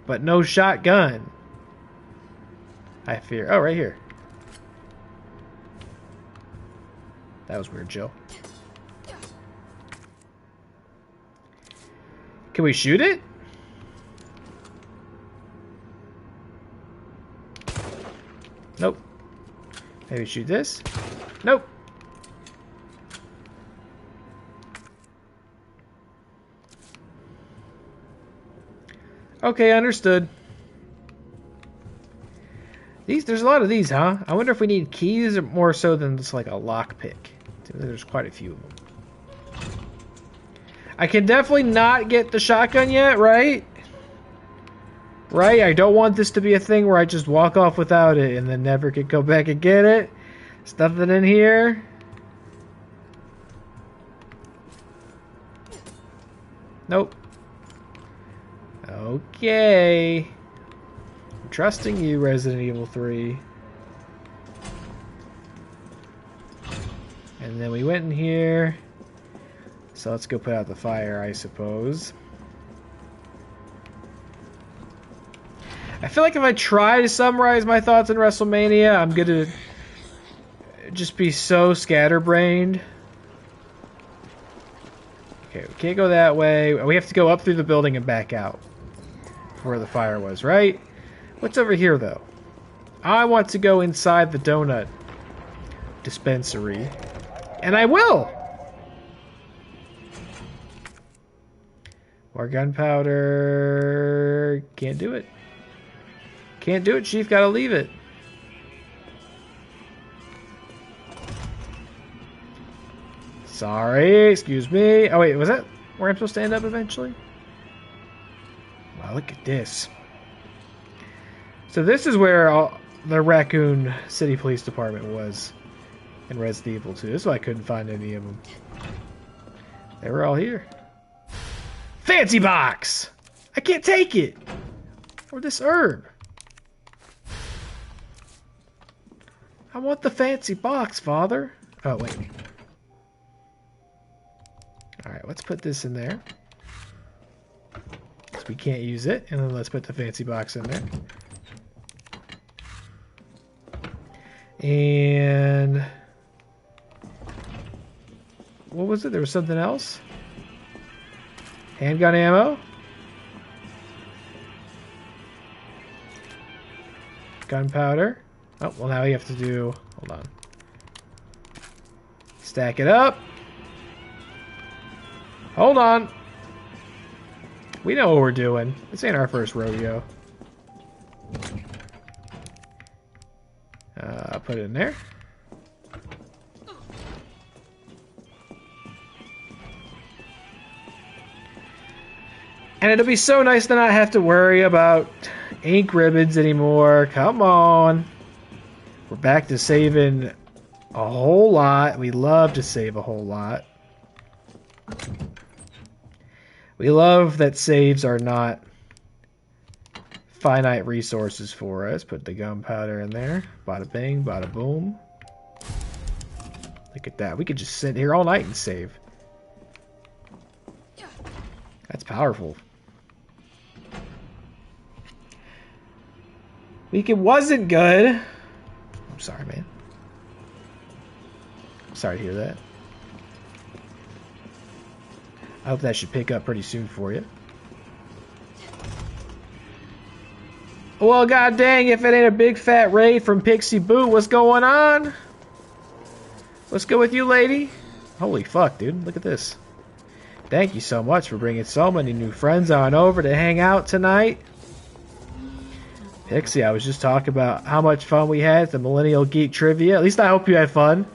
But no shotgun. I fear. Oh, right here. That was weird, Joe. Can we shoot it? Nope. Maybe shoot this? Nope. Okay, understood. There's a lot of these, huh? I wonder if we need keys or more so than just like a lockpick. There's quite a few of them. I can definitely not get the shotgun yet, right? Right? I don't want this to be a thing where I just walk off without it and then never can go back and get it. There's nothing in here. Nope. Okay. I'm trusting you, Resident Evil 3. And then we went in here. So let's go put out the fire, I suppose. I feel like if I try to summarize my thoughts on WrestleMania, I'm gonna just be so scatterbrained. Okay, we can't go that way. We have to go up through the building and back out. Where the fire was, right? What's over here, though? I want to go inside the donut dispensary. And I will! More gunpowder. Can't do it. Can't do it, Chief. Gotta leave it. Sorry, excuse me. Oh wait, was that where I'm supposed to end up eventually? Wow, look at this. So this is where the Raccoon City Police Department was in Resident Evil 2. This is why I couldn't find any of them. They were all here. Fancy box! I can't take it! Or this herb. I want the fancy box, Father. Oh, wait. Alright, let's put this in there. Because we can't use it. And then let's put the fancy box in there. And... what was it? There was something else? Handgun ammo? Gunpowder? Oh, well now we have to do... hold on. Stack it up. Hold on. We know what we're doing. This ain't our first rodeo. I'll put it in there. And it'll be so nice to not have to worry about ink ribbons anymore. Come on. We're back to saving a whole lot. We love to save a whole lot. We love that saves are not finite resources for us. Put the gunpowder in there. Bada bing, bada boom. Look at that. We could just sit here all night and save. That's powerful. Weekend wasn't good. I'm sorry, man. I'm sorry to hear that. I hope that should pick up pretty soon for you. Well, god dang, if it ain't a big fat raid from Pixie Boot, what's going on? What's good with you, lady? Holy fuck, dude. Look at this. Thank you so much for bringing so many new friends on over to hang out tonight. Pixie, I was just talking about how much fun we had at the Millennial Geek Trivia. At least I hope you had fun.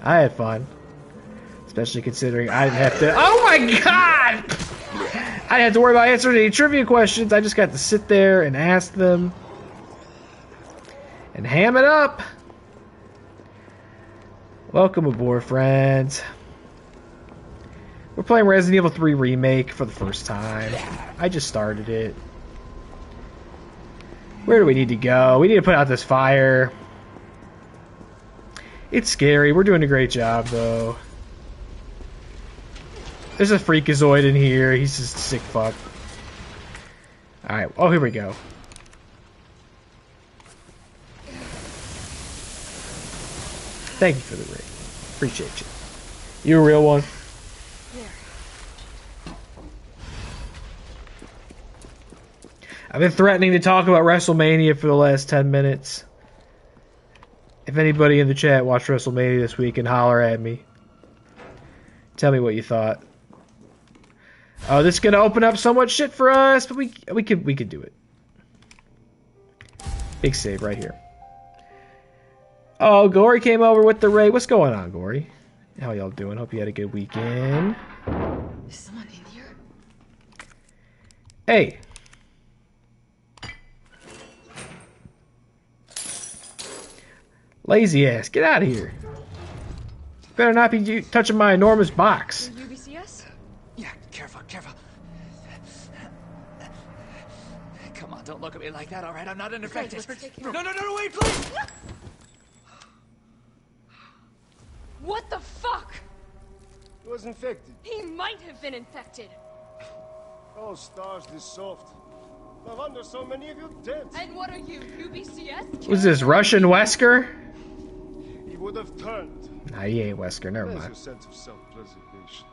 I had fun. Especially considering I didn't have to... oh my god! I didn't have to worry about answering any trivia questions. I just got to sit there and ask them. And ham it up. Welcome aboard, friends. We're playing Resident Evil 3 Remake for the first time. I just started it. Where do we need to go? We need to put out this fire. It's scary. We're doing a great job, though. There's a freakazoid in here. He's just a sick fuck. Alright. Oh, here we go. Thank you for the ring. Appreciate you. You a real one? I've been threatening to talk about WrestleMania for the last 10 minutes. If anybody in the chat watched WrestleMania this week, and holler at me. Tell me what you thought. Oh, this is gonna open up so much shit for us, but we could do it. Big save right here. Oh, Gory came over with the raid. What's going on, Gory? How y'all doing? Hope you had a good weekend. Is someone in here? Hey. Lazy ass, get out of here. Better not be touching my enormous box. UBCS? Yeah, careful, careful. Come on, don't look at me like that, alright? I'm not infected. No, wait, please! What the fuck? He was infected. He might have been infected. Oh, stars, this soft. No wonder so many of you dead. And what are you, UBCS? Was this Russian Wesker? He would have turned. Nah, he ain't Wesker, never There's mind. your sense of self-preservation.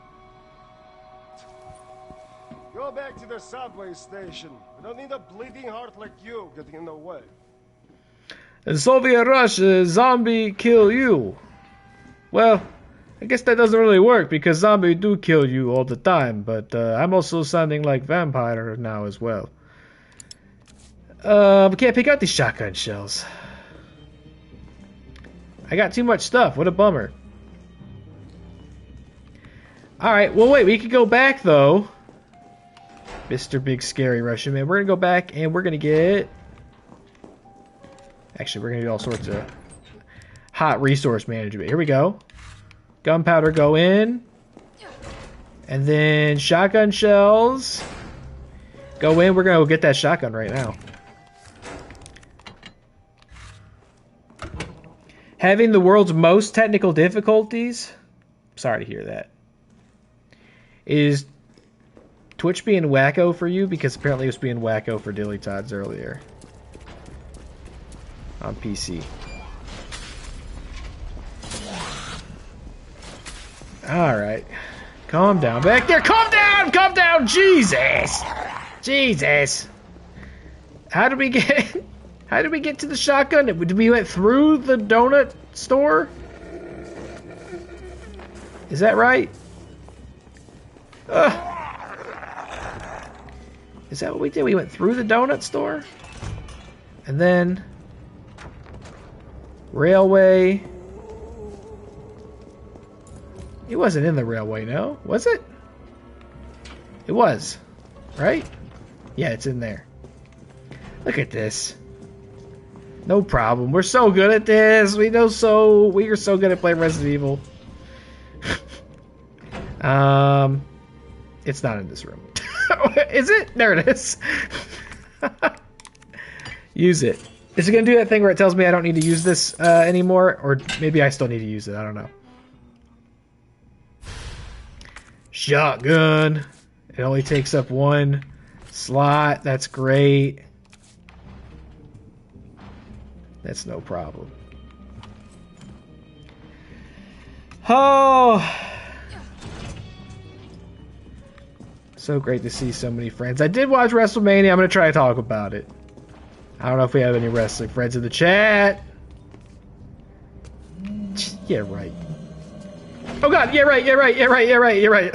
Go back to the subway station. We don't need a bleeding heart like you getting in the way. In Soviet Russia, zombie kill you. Well, I guess that doesn't really work because zombies do kill you all the time, but I'm also sounding like vampire now as well. We can't pick out these shotgun shells. I got too much stuff. What a bummer. Alright, well wait, we could go back though. Mr. Big Scary Russian Man. We're gonna go back and we're gonna get... Actually, we're gonna do all sorts of hot resource management. Here we go. Gunpowder go in. And then shotgun shells go in. We're gonna go get that shotgun right now. Having the world's most technical difficulties, sorry to hear that. Is Twitch being wacko for you? Because apparently it was being wacko for Dilly Tots earlier. On PC. Alright. Calm down. Back there! Calm down! Calm down! Jesus! Jesus! How did we get... How did we get to the shotgun? Did we went through the donut store? Is that right? Is that what we did? We went through the donut store? And then... Railway... It wasn't in the railway, no? Was it? It was. Right? Yeah, it's in there. Look at this. No problem. We're so good at this. We are so good at playing Resident Evil. It's not in this room. Is it? There it is. Use it. Is it gonna do that thing where it tells me I don't need to use this anymore? Or maybe I still need to use it. I don't know. Shotgun. It only takes up one slot. That's great. That's no problem. Oh! So great to see so many friends. I did watch WrestleMania. I'm going to try to talk about it. I don't know if we have any wrestling friends in the chat. Yeah, right. Oh god, yeah, right, yeah, right, yeah, right, yeah, right, yeah, right.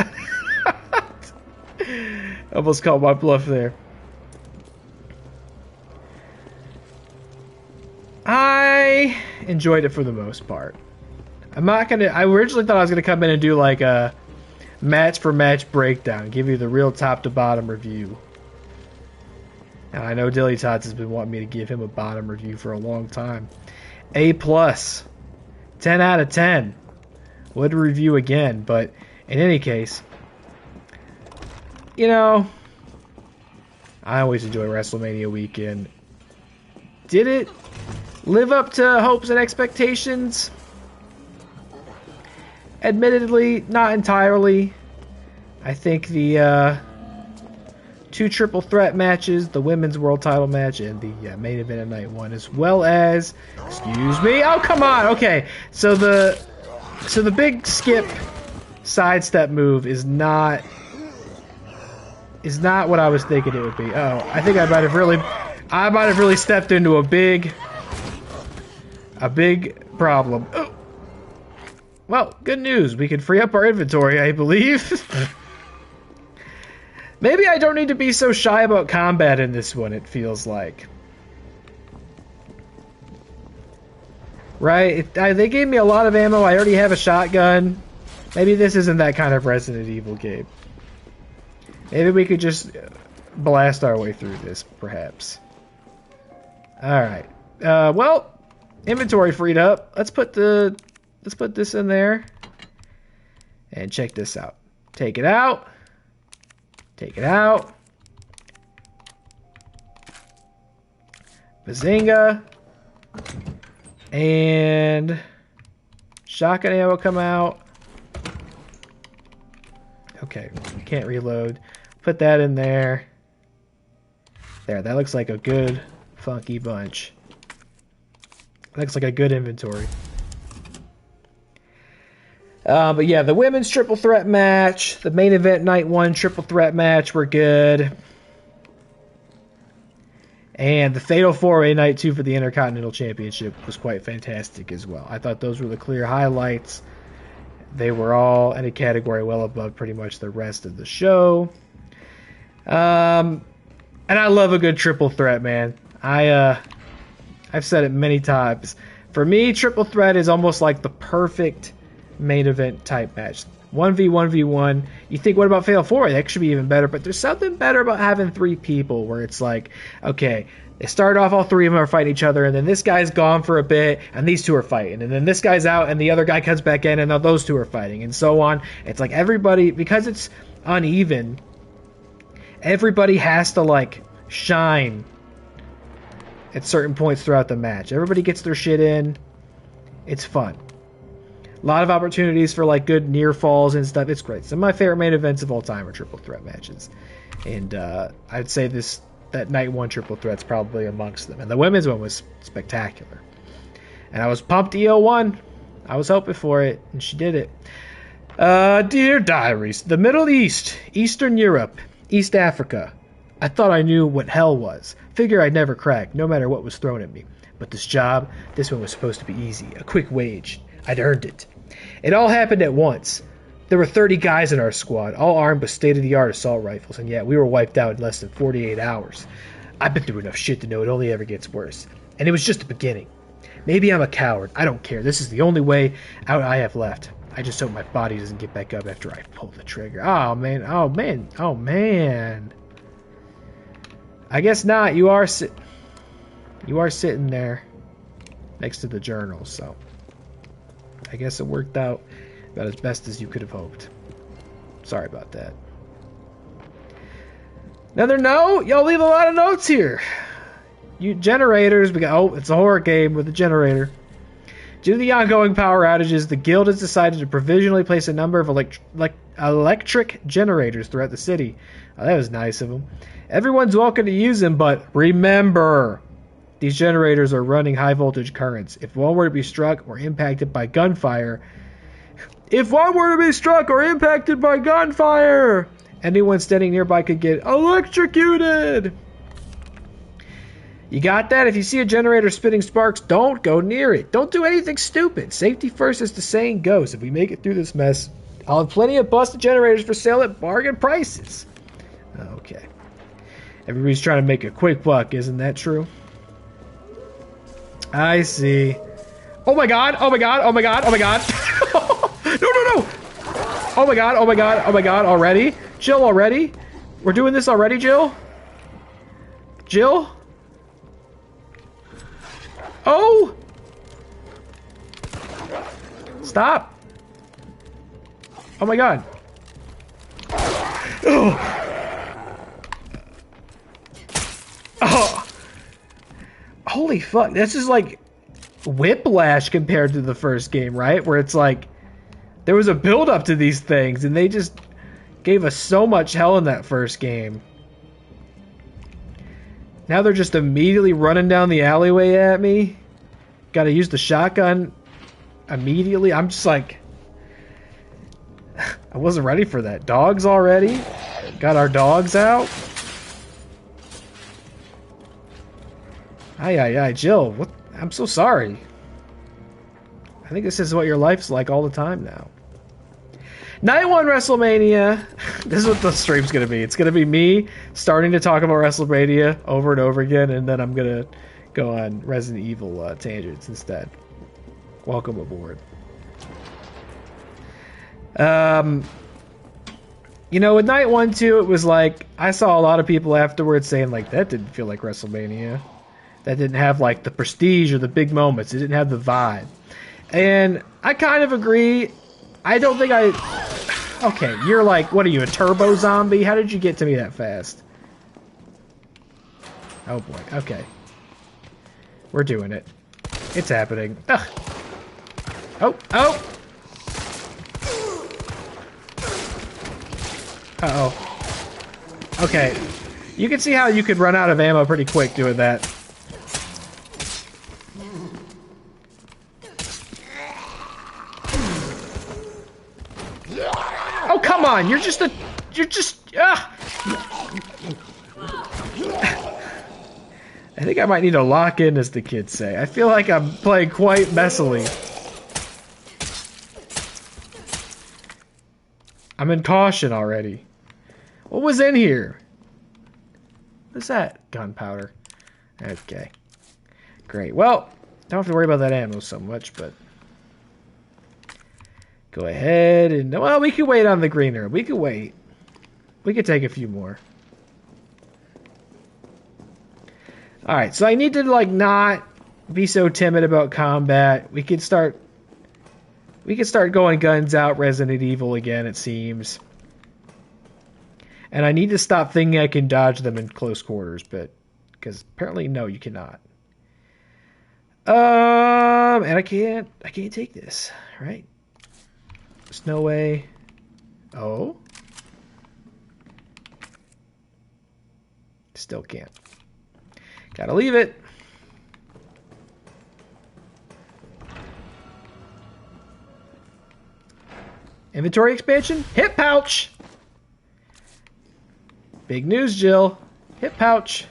Almost called my bluff there. I enjoyed it for the most part. I'm not gonna... I originally thought I was gonna come in and do like a match for match breakdown, give you the real top to bottom review. Now I know Dilly Tots has been wanting me to give him a bottom review for a long time. A+, 10 out of 10. Would review again, but in any case, you know, I always enjoy WrestleMania weekend. Did it live up to hopes and expectations? Admittedly, not entirely. I think the 2 triple threat matches, the women's world title match, and the main event at night 1, as well as, excuse me, oh come on, okay, so the big skip sidestep move is not what I was thinking it would be. Oh, I think I might have really stepped into a big problem. Oh. Well, good news. We can free up our inventory, I believe. Maybe I don't need to be so shy about combat in this one, it feels like. Right? They gave me a lot of ammo. I already have a shotgun. Maybe this isn't that kind of Resident Evil game. Maybe we could just blast our way through this, perhaps. Alright. Well, inventory freed up. Let's put this in there. And check this out. Take it out. Take it out. Bazinga. And shotgun ammo come out. Okay, can't reload. Put that in there. There, that looks like a good funky bunch. Looks like a good inventory. But yeah, the women's triple threat match, the main event night 1 triple threat match were good. And the Fatal 4-Way night 2 for the Intercontinental Championship was quite fantastic as well. I thought those were the clear highlights. They were all in a category well above pretty much the rest of the show. And I love a good triple threat, man. I've said it many times. For me, triple threat is almost like the perfect main event type match. 1v1v1. You think, what about Fatal 4? That should be even better. But there's something better about having 3 people where it's like, okay, they start off, all 3 of them are fighting each other, and then this guy's gone for a bit, and these 2 are fighting. And then this guy's out, and the other guy comes back in, and now those 2 are fighting, and so on. It's like everybody, because it's uneven, everybody has to, like, shine at certain points throughout the match. Everybody gets their shit in. It's fun. A lot of opportunities for like good near falls and stuff. It's great. Some of my favorite main events of all time are triple threat matches, and I'd say that night 1 triple threat's probably amongst them. And the women's one was spectacular. And I was pumped EO won. I was hoping for it, and she did it. Dear Diaries, the Middle East, Eastern Europe, East Africa. I thought I knew what hell was. Figure I'd never crack, no matter what was thrown at me. But this one was supposed to be easy, a quick wage. I'd earned it. It all happened at once. There were 30 guys in our squad, all armed with state-of-the-art assault rifles, and yet we were wiped out in less than 48 hours. I've been through enough shit to know it only ever gets worse. And it was just the beginning. Maybe I'm a coward. I don't care. This is the only way out I have left. I just hope my body doesn't get back up after I pull the trigger. Oh, man. Oh, man. Oh, man. I guess not. You are sitting there next to the journal, so I guess it worked out about as best as you could have hoped. Sorry about that. Another note? Y'all leave a lot of notes here. You generators, it's a horror game with a generator. Due to the ongoing power outages, the guild has decided to provisionally place a number of electric generators throughout the city. Oh, that was nice of them. Everyone's welcome to use them, but remember, these generators are running high voltage currents. If one were to be struck or impacted by gunfire, anyone standing nearby could get electrocuted. You got that? If you see a generator spitting sparks, don't go near it. Don't do anything stupid. Safety first, as the saying goes. If we make it through this mess, I'll have plenty of busted generators for sale at bargain prices. Okay. Everybody's trying to make a quick buck, isn't that true? I see. Oh my god, oh my god, oh my god, oh my god. No. Oh my god, oh my god, oh my god, already? Jill, already? We're doing this already, Jill? Jill? Oh! Stop! Oh my god. Oh! Oh! Holy fuck, this is like Whiplash compared to the first game, right? Where it's like, there was a build up to these things, and they just gave us so much hell in that first game. Now they're just immediately running down the alleyway at me. Gotta use the shotgun immediately. I'm just like, I wasn't ready for that. Dogs already? Got our dogs out? Aye, Jill, what? I'm so sorry. I think this is what your life's like all the time now. Night 1 WrestleMania. This is what the stream's going to be. It's going to be me starting to talk about WrestleMania over and over again, and then I'm going to go on Resident Evil tangents instead. Welcome aboard. You know, with Night 1, too, it was like, I saw a lot of people afterwards saying, like, that didn't feel like WrestleMania. That didn't have, like, the prestige or the big moments. It didn't have the vibe. And I kind of agree. I don't think Okay, you're like, what are you, a turbo zombie? How did you get to me that fast? Oh boy, okay. We're doing it. It's happening. Ugh. Oh! Uh-oh. Okay. You can see how you could run out of ammo pretty quick doing that. Oh, come on! You're just... I think I might need to lock in, as the kids say. I feel like I'm playing quite messily. I'm in caution already. What was in here? What's that? Gunpowder. Okay. Great. Well, don't have to worry about that ammo so much, but... Go ahead and... Well, we could wait on the green herb. We could wait. We could take a few more. Alright, so I need to, like, not be so timid about combat. We could start going guns out Resident Evil again, it seems. And I need to stop thinking I can dodge them in close quarters, but... Because apparently, no, you cannot. And I can't take this, right? There's no way. Oh? Still can't. Gotta leave it. Inventory expansion? Hip pouch! Big news, Jill. Hip pouch.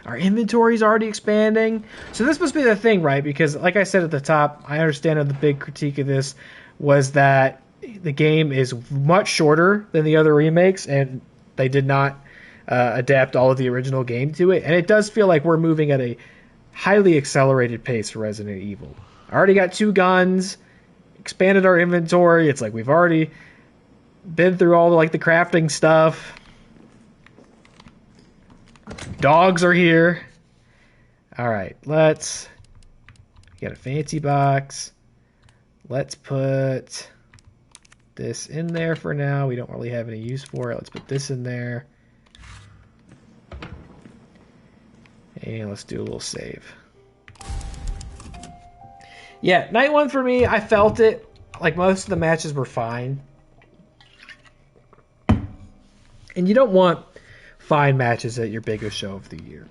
Our inventory's already expanding. So this must be the thing, right? Because like I said at the top, I understand that the big critique of this was that the game is much shorter than the other remakes, and they did not adapt all of the original game to it. And it does feel like we're moving at a highly accelerated pace for Resident Evil. I already got 2 guns, expanded our inventory. It's like we've already been through all the crafting stuff. Dogs are here. Alright, let's get a fancy box. Let's put this in there for now. We don't really have any use for it. Let's put this in there. And let's do a little save. Yeah, night 1 for me, I felt it. Like, most of the matches were fine. And you don't want fine matches at your biggest show of the year.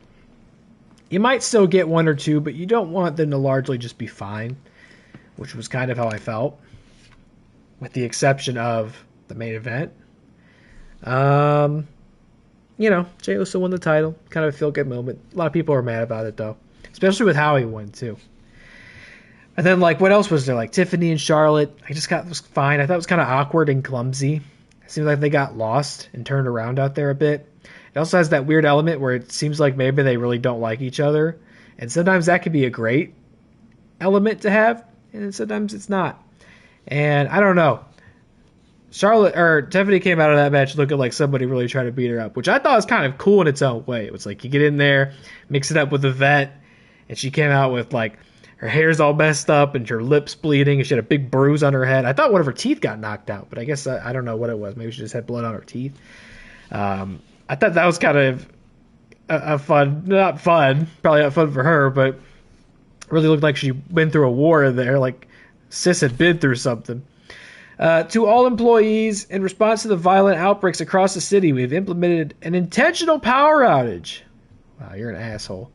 You might still get 1 or 2, but you don't want them to largely just be fine, which was kind of how I felt, with the exception of the main event. You know, Jey Uso won the title. Kind of a feel-good moment. A lot of people are mad about it, though, especially with how he won, too. And then, like, what else was there? Like, Tiffany and Charlotte, it was fine. I thought it was kind of awkward and clumsy. It seems like they got lost and turned around out there a bit. It also has that weird element where it seems like maybe they really don't like each other. And sometimes that could be a great element to have, and sometimes it's not. And I don't know. Tiffany came out of that match looking like somebody really tried to beat her up, which I thought was kind of cool in its own way. It was like you get in there, mix it up with the vet, and she came out with like her hair's all messed up and her lips bleeding, and she had a big bruise on her head. I thought one of her teeth got knocked out, but I guess I don't know what it was. Maybe she just had blood on her teeth. I thought that was kind of a fun, not fun, probably not fun for her, but really looked like she went through a war there, like Sis had been through something. To all employees, in response to the violent outbreaks across the city, we've implemented an intentional power outage. Wow, you're an asshole.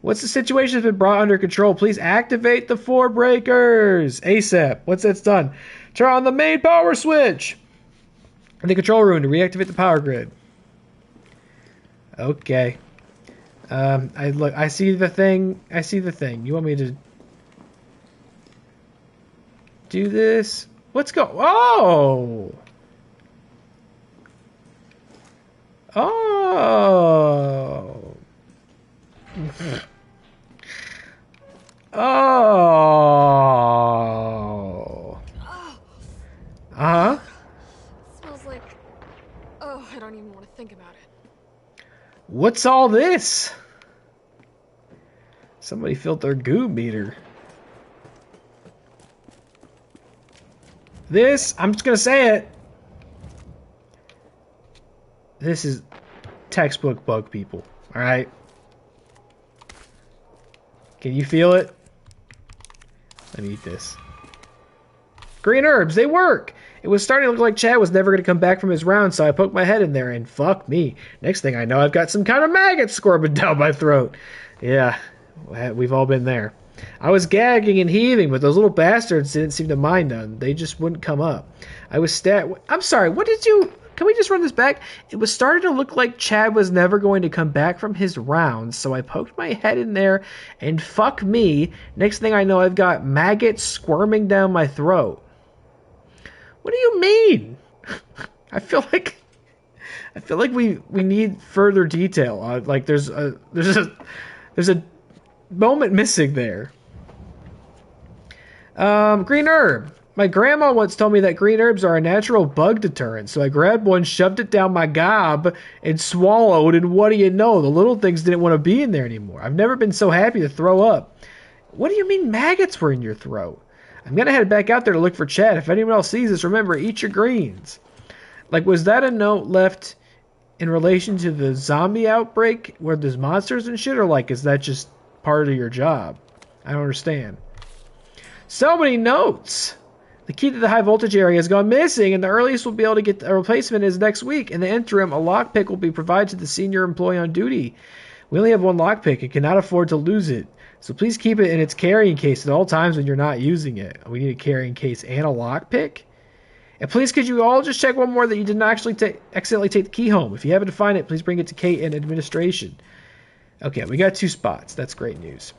Once the situation has been brought under control, please activate the 4 breakers ASAP. Once that's done, turn on the main power switch in the control room to reactivate the power grid. Okay. I see the thing. You want me to do this? Let's go. Oh! Oh! Oh! Uh-huh. Smells like... Oh, I don't even want to think about it. What's all this? Somebody filled their goo meter. This, I'm just gonna say it. This is textbook bug people, alright? Can you feel it? Let me eat this. Green herbs, they work! It was starting to look like Chad was never going to come back from his round, so I poked my head in there, and fuck me. Next thing I know, I've got some kind of maggot squirming down my throat. Yeah, we've all been there. I was gagging and heaving, but those little bastards didn't seem to mind none. They just wouldn't come up. I'm sorry, what did you... Can we just run this back? It was starting to look like Chad was never going to come back from his rounds, so I poked my head in there, and fuck me. Next thing I know, I've got maggots squirming down my throat. What do you mean? I feel like we need further detail. Like there's a moment missing there. Green herb. My grandma once told me that green herbs are a natural bug deterrent, so I grabbed one, shoved it down my gob, and swallowed, and what do you know? The little things didn't want to be in there anymore. I've never been so happy to throw up. What do you mean maggots were in your throat? I'm gonna head back out there to look for Chad. If anyone else sees this, remember, eat your greens. Like, was that a note left in relation to the zombie outbreak where there's monsters and shit, or like, is that just part of your job? I don't understand. So many notes! The key to the high voltage area has gone missing, and the earliest we'll be able to get a replacement is next week. In the interim, a lockpick will be provided to the senior employee on duty. We only have one lockpick and cannot afford to lose it, so please keep it in its carrying case at all times when you're not using it. We need a carrying case and a lockpick? And please could you all just check one more that you didn't actually accidentally take the key home. If you happen to find it, please bring it to Kate and administration. Okay, we got 2 spots. That's great news.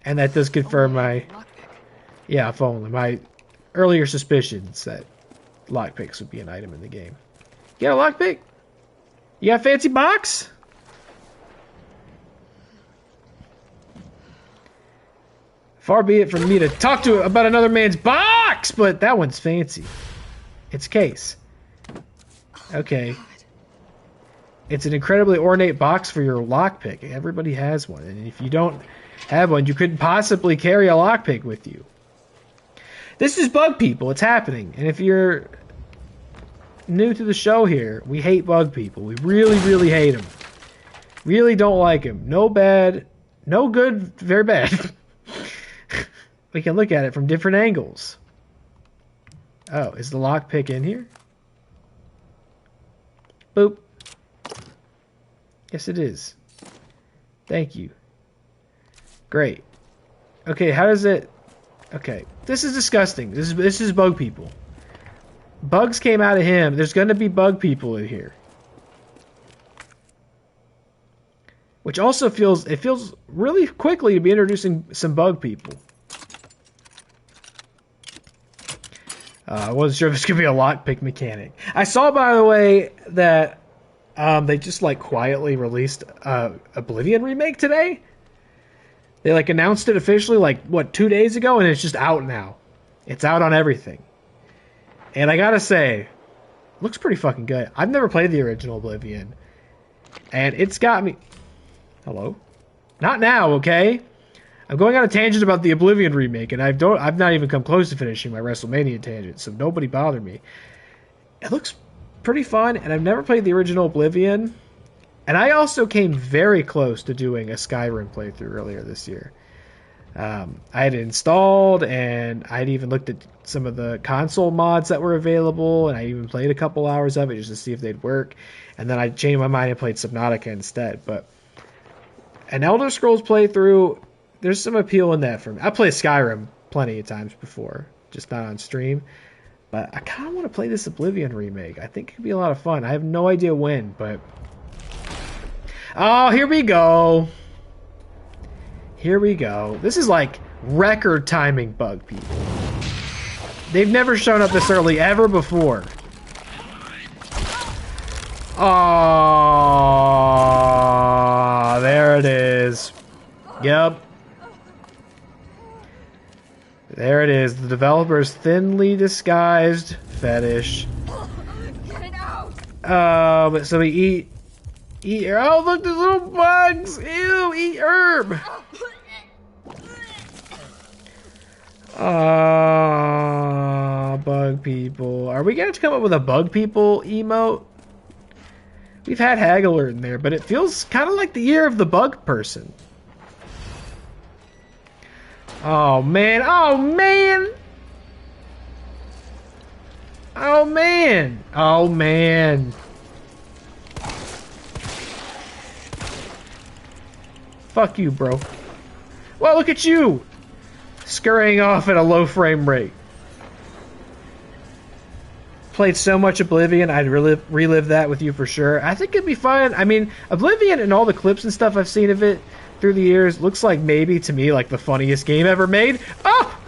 And that does confirm my... Yeah, if only. My earlier suspicions that lockpicks would be an item in the game. You got a lockpick? You got a fancy box? Far be it from me to talk to about another man's box, but that one's fancy. It's case. Okay. It's an incredibly ornate box for your lockpick. Everybody has one, and if you don't have one, you couldn't possibly carry a lockpick with you. This is Bug People. It's happening. And if you're new to the show here, we hate Bug People. We really, really hate them. Really don't like them. No bad, no good, very bad. We can look at it from different angles. Oh, is the lockpick in here? Boop. Yes, it is. Thank you. Great. Okay, how does it... Okay, this is disgusting. This is Bug People. Bugs came out of him. There's going to be Bug People in here. Which also feels really quickly to be introducing some Bug People. I wasn't sure if it's going to be a lockpick mechanic. I saw, by the way, that they just like quietly released Oblivion Remake today. They like announced it officially like, what, 2 days ago, and it's just out now. It's out on everything. And I gotta say, looks pretty fucking good. I've never played the original Oblivion. And it's got me... Hello? Not now, okay? I'm going on a tangent about the Oblivion remake, and I've not even come close to finishing my WrestleMania tangent, so nobody bother me. It looks pretty fun, and I've never played the original Oblivion. And I also came very close to doing a Skyrim playthrough earlier this year. I had it installed, and I had even looked at some of the console mods that were available, and I even played a couple hours of it just to see if they'd work. And then I changed my mind and played Subnautica instead. But an Elder Scrolls playthrough, there's some appeal in that for me. I played Skyrim plenty of times before, just not on stream. But I kind of want to play this Oblivion remake. I think it could be a lot of fun. I have no idea when, but... Oh, here we go. Here we go. This is like record timing Bug People. They've never shown up this early ever before. Oh, there it is. Yep. There it is. The developer's thinly disguised fetish. Get it out! But so we eat. Oh, look, there's little bugs! Ew, eat herb! Bug People. Are we going to come up with a Bug People emote? We've had Haggler in there, but it feels kind of like the year of the bug person. Oh, man. Oh, man! Oh, man! Oh, man. Fuck you, bro. Well, look at you! Scurrying off at a low frame rate. Played so much Oblivion, I'd relive that with you for sure. I think it'd be fun. I mean, Oblivion and all the clips and stuff I've seen of it through the years looks like maybe, to me, like the funniest game ever made. Oh!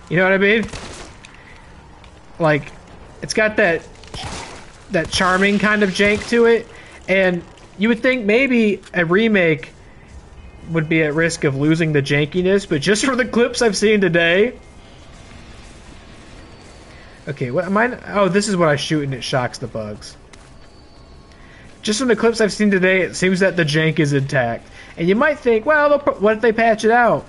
You know what I mean? Like, it's got that charming kind of jank to it. And you would think maybe a remake would be at risk of losing the jankiness, but just for the clips I've seen today. Okay, what am I? Oh, this is what I shoot and it shocks the bugs. Just from the clips I've seen today, it seems that the jank is intact. And you might think, well, what if they patch it out?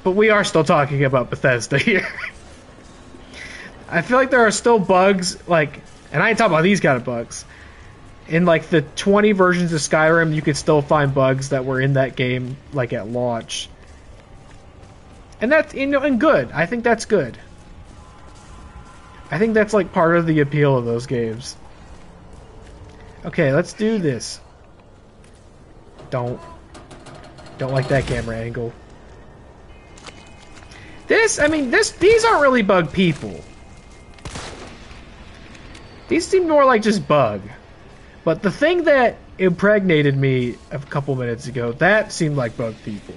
But we are still talking about Bethesda here. I feel like there are still bugs, like, and I ain't talking about these kind of bugs. In like the 20 versions of Skyrim, you could still find bugs that were in that game, like at launch. And that's, you know, and good. I think that's good. I think that's like part of the appeal of those games. Okay, let's do this. Don't like that camera angle. These aren't really bug people. These seem more like just bug. But the thing that impregnated me a couple minutes ago, that seemed like bug people.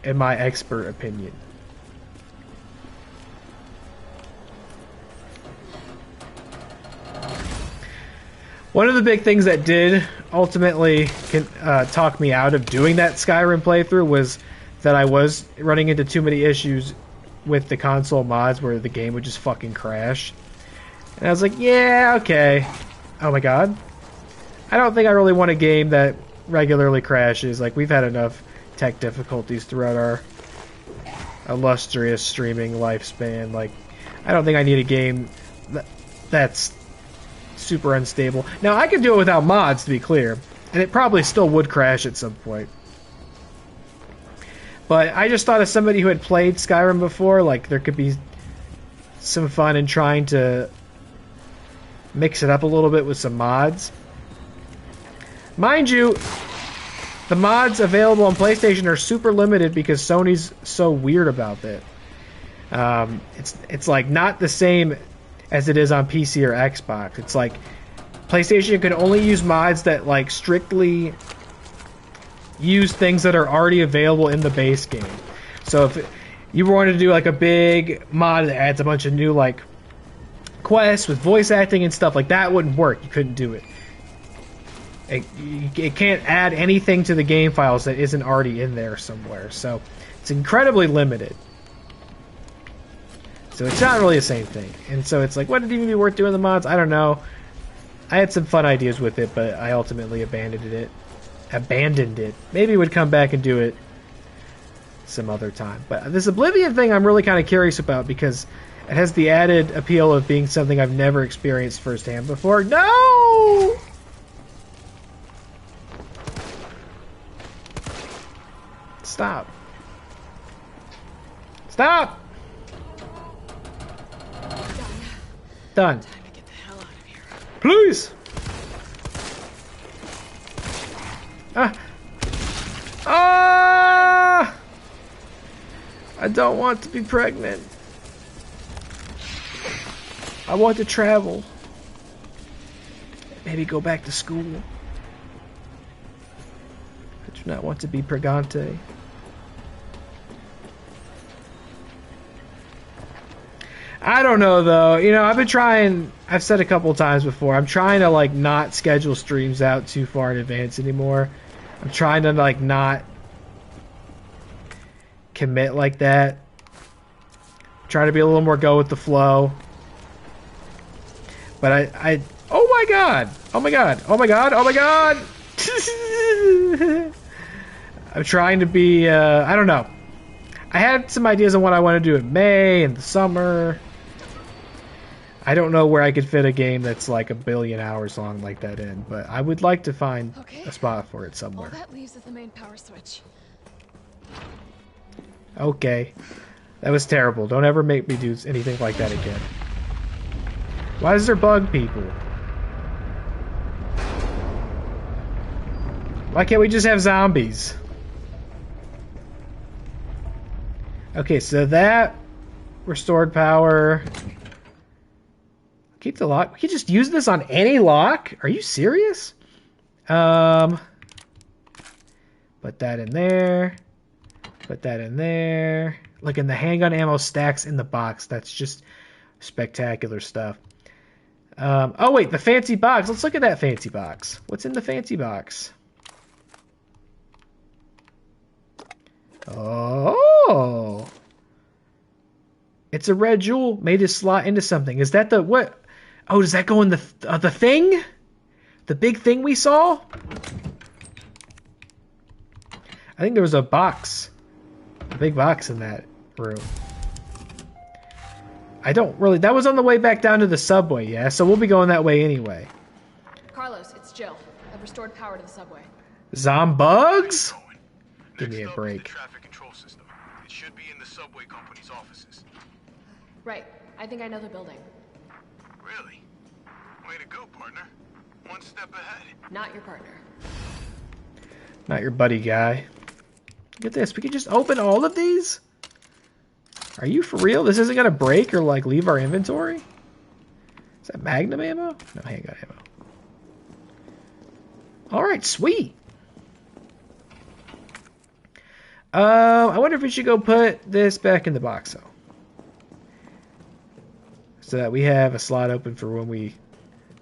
In my expert opinion. One of the big things that did ultimately talk me out of doing that Skyrim playthrough was that I was running into too many issues with the console mods where the game would just fucking crash. And I was like, yeah, okay. Oh my god. I don't think I really want a game that regularly crashes. Like, we've had enough tech difficulties throughout our illustrious streaming lifespan. Like, I don't think I need a game that's super unstable. Now, I could do it without mods, to be clear, and it probably still would crash at some point. But I just thought as somebody who had played Skyrim before, like, there could be some fun in trying to mix it up a little bit with some mods. Mind you, the mods available on PlayStation are super limited because Sony's so weird about that. It's like not the same as it is on PC or Xbox. It's like PlayStation can only use mods that like strictly use things that are already available in the base game. So if you wanted to do like a big mod that adds a bunch of new like quests with voice acting and stuff, like that wouldn't work. You couldn't do it. It can't add anything to the game files that isn't already in there somewhere. So it's incredibly limited. So it's not really the same thing. And so it's like, would it even be worth doing the mods? I don't know. I had some fun ideas with it, but I ultimately abandoned it. Maybe we'd come back and do it some other time. But this Oblivion thing I'm really kind of curious about because it has the added appeal of being something I've never experienced firsthand before. No! Stop. Stop! Done. Time to get the hell out of here. Please! I don't want to be pregnant. I want to travel. Maybe go back to school. I do not want to be pregante. I don't know though. You know, I've been trying. I've said a couple times before. I'm trying to like not schedule streams out too far in advance anymore. I'm trying to like not commit like that. Try to be a little more go with the flow. But I oh my god! Oh my god! Oh my god! Oh my god! I'm trying to be. I don't know. I had some ideas on what I want to do in May and the summer. I don't know where I could fit a game that's like 1 billion hours long like that in, but I would like to find a spot for it somewhere. All that leaves is the main power switch. Okay. That was terrible. Don't ever make me do anything like that again. Why is there bug people? Why can't we just have zombies? Okay, so that restored power. Keep the lock. We can just use this on any lock? Are you serious? Put that in there. Put that in there. Look, and the handgun ammo stacks in the box. That's just spectacular stuff. Oh wait, the fancy box. Let's look at that fancy box. What's in the fancy box? Oh, it's a red jewel made to slot into something. Is that the what? Oh, does that go in the thing? The big thing we saw? I think there was a box, a big box in that room. I don't really. That was on the way back down to the subway, yeah. So we'll be going that way anyway. Carlos, it's Jill. I've restored power to the subway. Zombugs? Give me a break. Traffic control system. It should be in the subway company's offices. Right. I think I know the building. Really? Way to go, partner. One step ahead. Not your partner. Not your buddy guy. Look at this. We can just open all of these? Are you for real? This isn't gonna break or like leave our inventory? Is that Magnum ammo? No, handgun ammo. Alright, sweet. I wonder if we should go put this back in the box though. So that we have a slot open for when we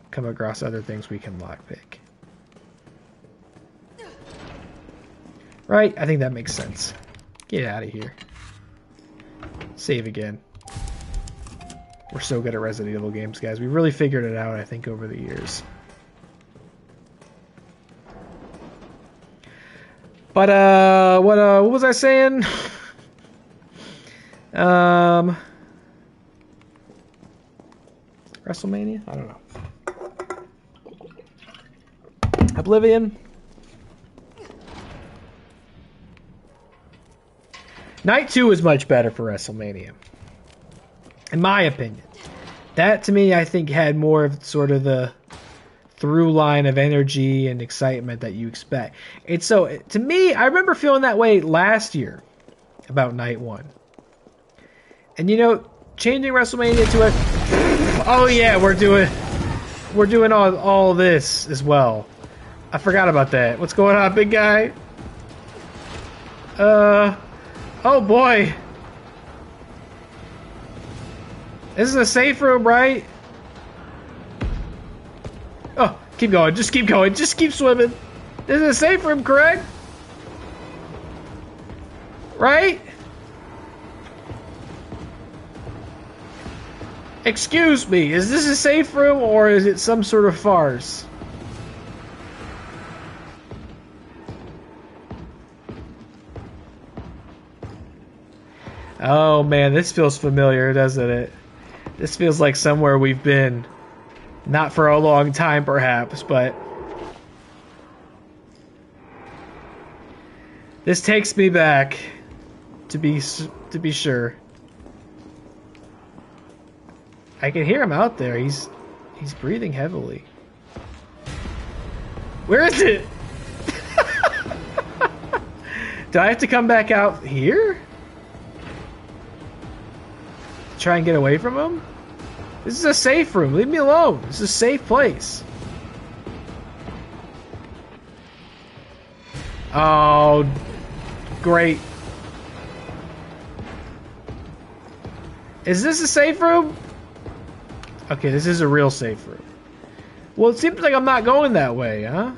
come across other things we can lockpick. Right? I think that makes sense. Get out of here. Save again. We're so good at Resident Evil games, guys. We really figured it out, I think, over the years. But, what was I saying? WrestleMania? I don't know. Oblivion? Night 2 is much better for WrestleMania. In my opinion. That, to me, I think had more of sort of the through line of energy and excitement that you expect. It's so, to me, I remember feeling that way last year about Night 1. And you know, changing WrestleMania to a... Oh yeah, we're doing all this as well. I forgot about that. What's going on, big guy? Oh boy. This is a safe room, right? Oh, keep going. Just keep going. Just keep swimming. This is a safe room, correct? Right? Excuse me. Is this a safe room or is it some sort of farce? Oh man, this feels familiar, doesn't it? This feels like somewhere we've been. Not for a long time, perhaps, but... This takes me back, to be sure. I can hear him out there. He's breathing heavily. Where is it? Do I have to come back out here? Try and get away from him? This is a safe room. Leave me alone. This is a safe place. Oh, great. Is this a safe room? Okay, this is a real safe room. Well, it seems like I'm not going that way, huh?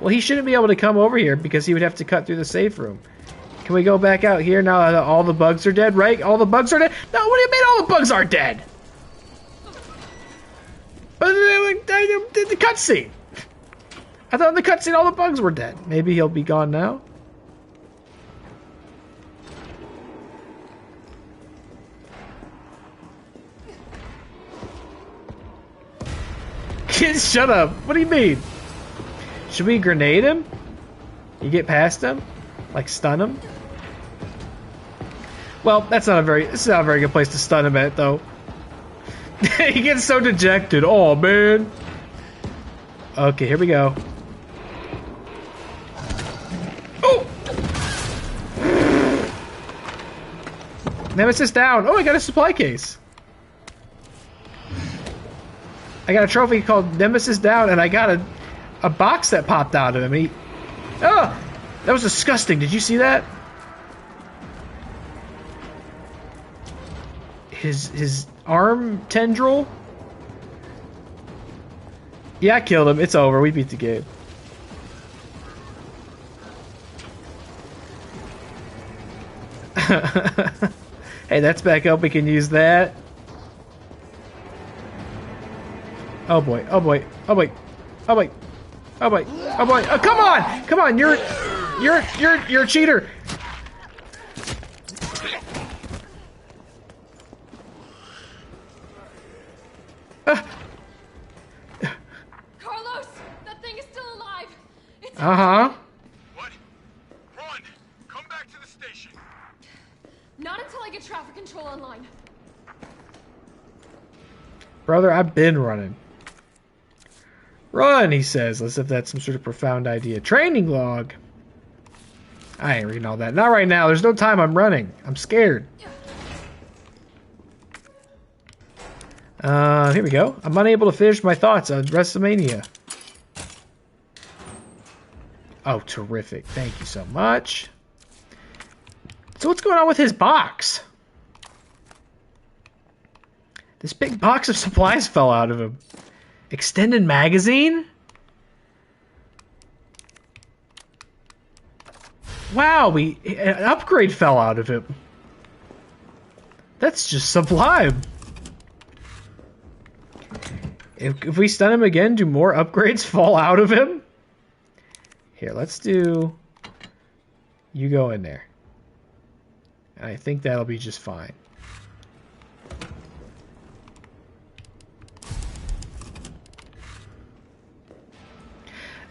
Well, he shouldn't be able to come over here because he would have to cut through the safe room. Can we go back out here now that all the bugs are dead, right? All the bugs are dead? No, what do you mean all the bugs are dead? The cutscene. I thought in the cutscene all the bugs were dead. Maybe he'll be gone now. Kids, shut up. What do you mean? Should we grenade him? You get past him? Like stun him? Well, this is not a very good place to stun him at, though. He gets so dejected. Oh, man. Okay, here we go. Oh! Nemesis down. Oh, I got a supply case. I got a trophy called Nemesis down, and I got a box that popped out of him. Oh! That was disgusting. Did you see that? his arm tendril. Yeah, I killed him. It's over. We beat the game. Hey, that's back up. We can use that. Oh boy. Oh boy. Oh boy. Oh boy. Oh boy. Oh boy. Oh, come on! Come on! You're a cheater. Carlos, that thing is still alive. It's What? Run! Come back to the station. not until I get traffic control online. Brother, I've been running. Run, he says, as if that's some sort of profound idea. Training log. I ain't reading all that. Not right now. There's no time. I'm running. I'm scared. Here we go. I'm unable to finish my thoughts on WrestleMania. Oh, terrific. Thank you so much. So what's going on with his box? This big box of supplies fell out of him. Extended magazine? Wow, an upgrade fell out of him. That's just sublime. If we stun him again, do more upgrades fall out of him? Here, let's do... You go in there. And I think that'll be just fine.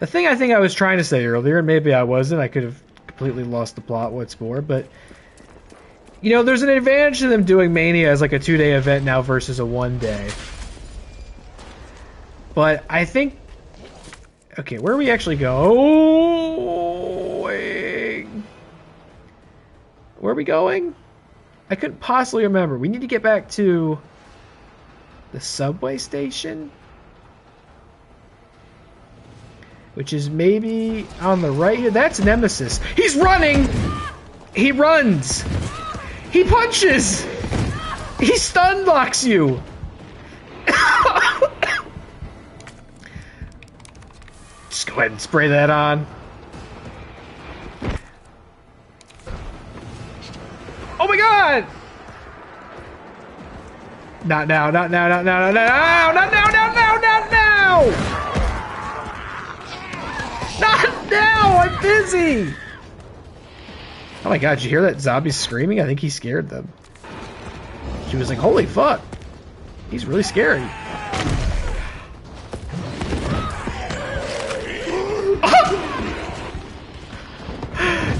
The thing I think I was trying to say earlier, and maybe I wasn't, I could have completely lost the plot what's more, but... You know, there's an advantage to them doing Mania as like a 2-day event now versus a 1-day. But I think... Okay, where are we actually going? Where are we going? I couldn't possibly remember. We need to get back to the subway station, which is maybe on the right here. That's Nemesis. He's running! He runs! He punches! He stun locks you! Just go ahead and spray that on. Oh my god! Not now, not now, not now, not now, not now, not now, not now! Not now! I'm busy! Oh my god, did you hear that zombie screaming? I think he scared them. She was like, holy fuck. He's really scary.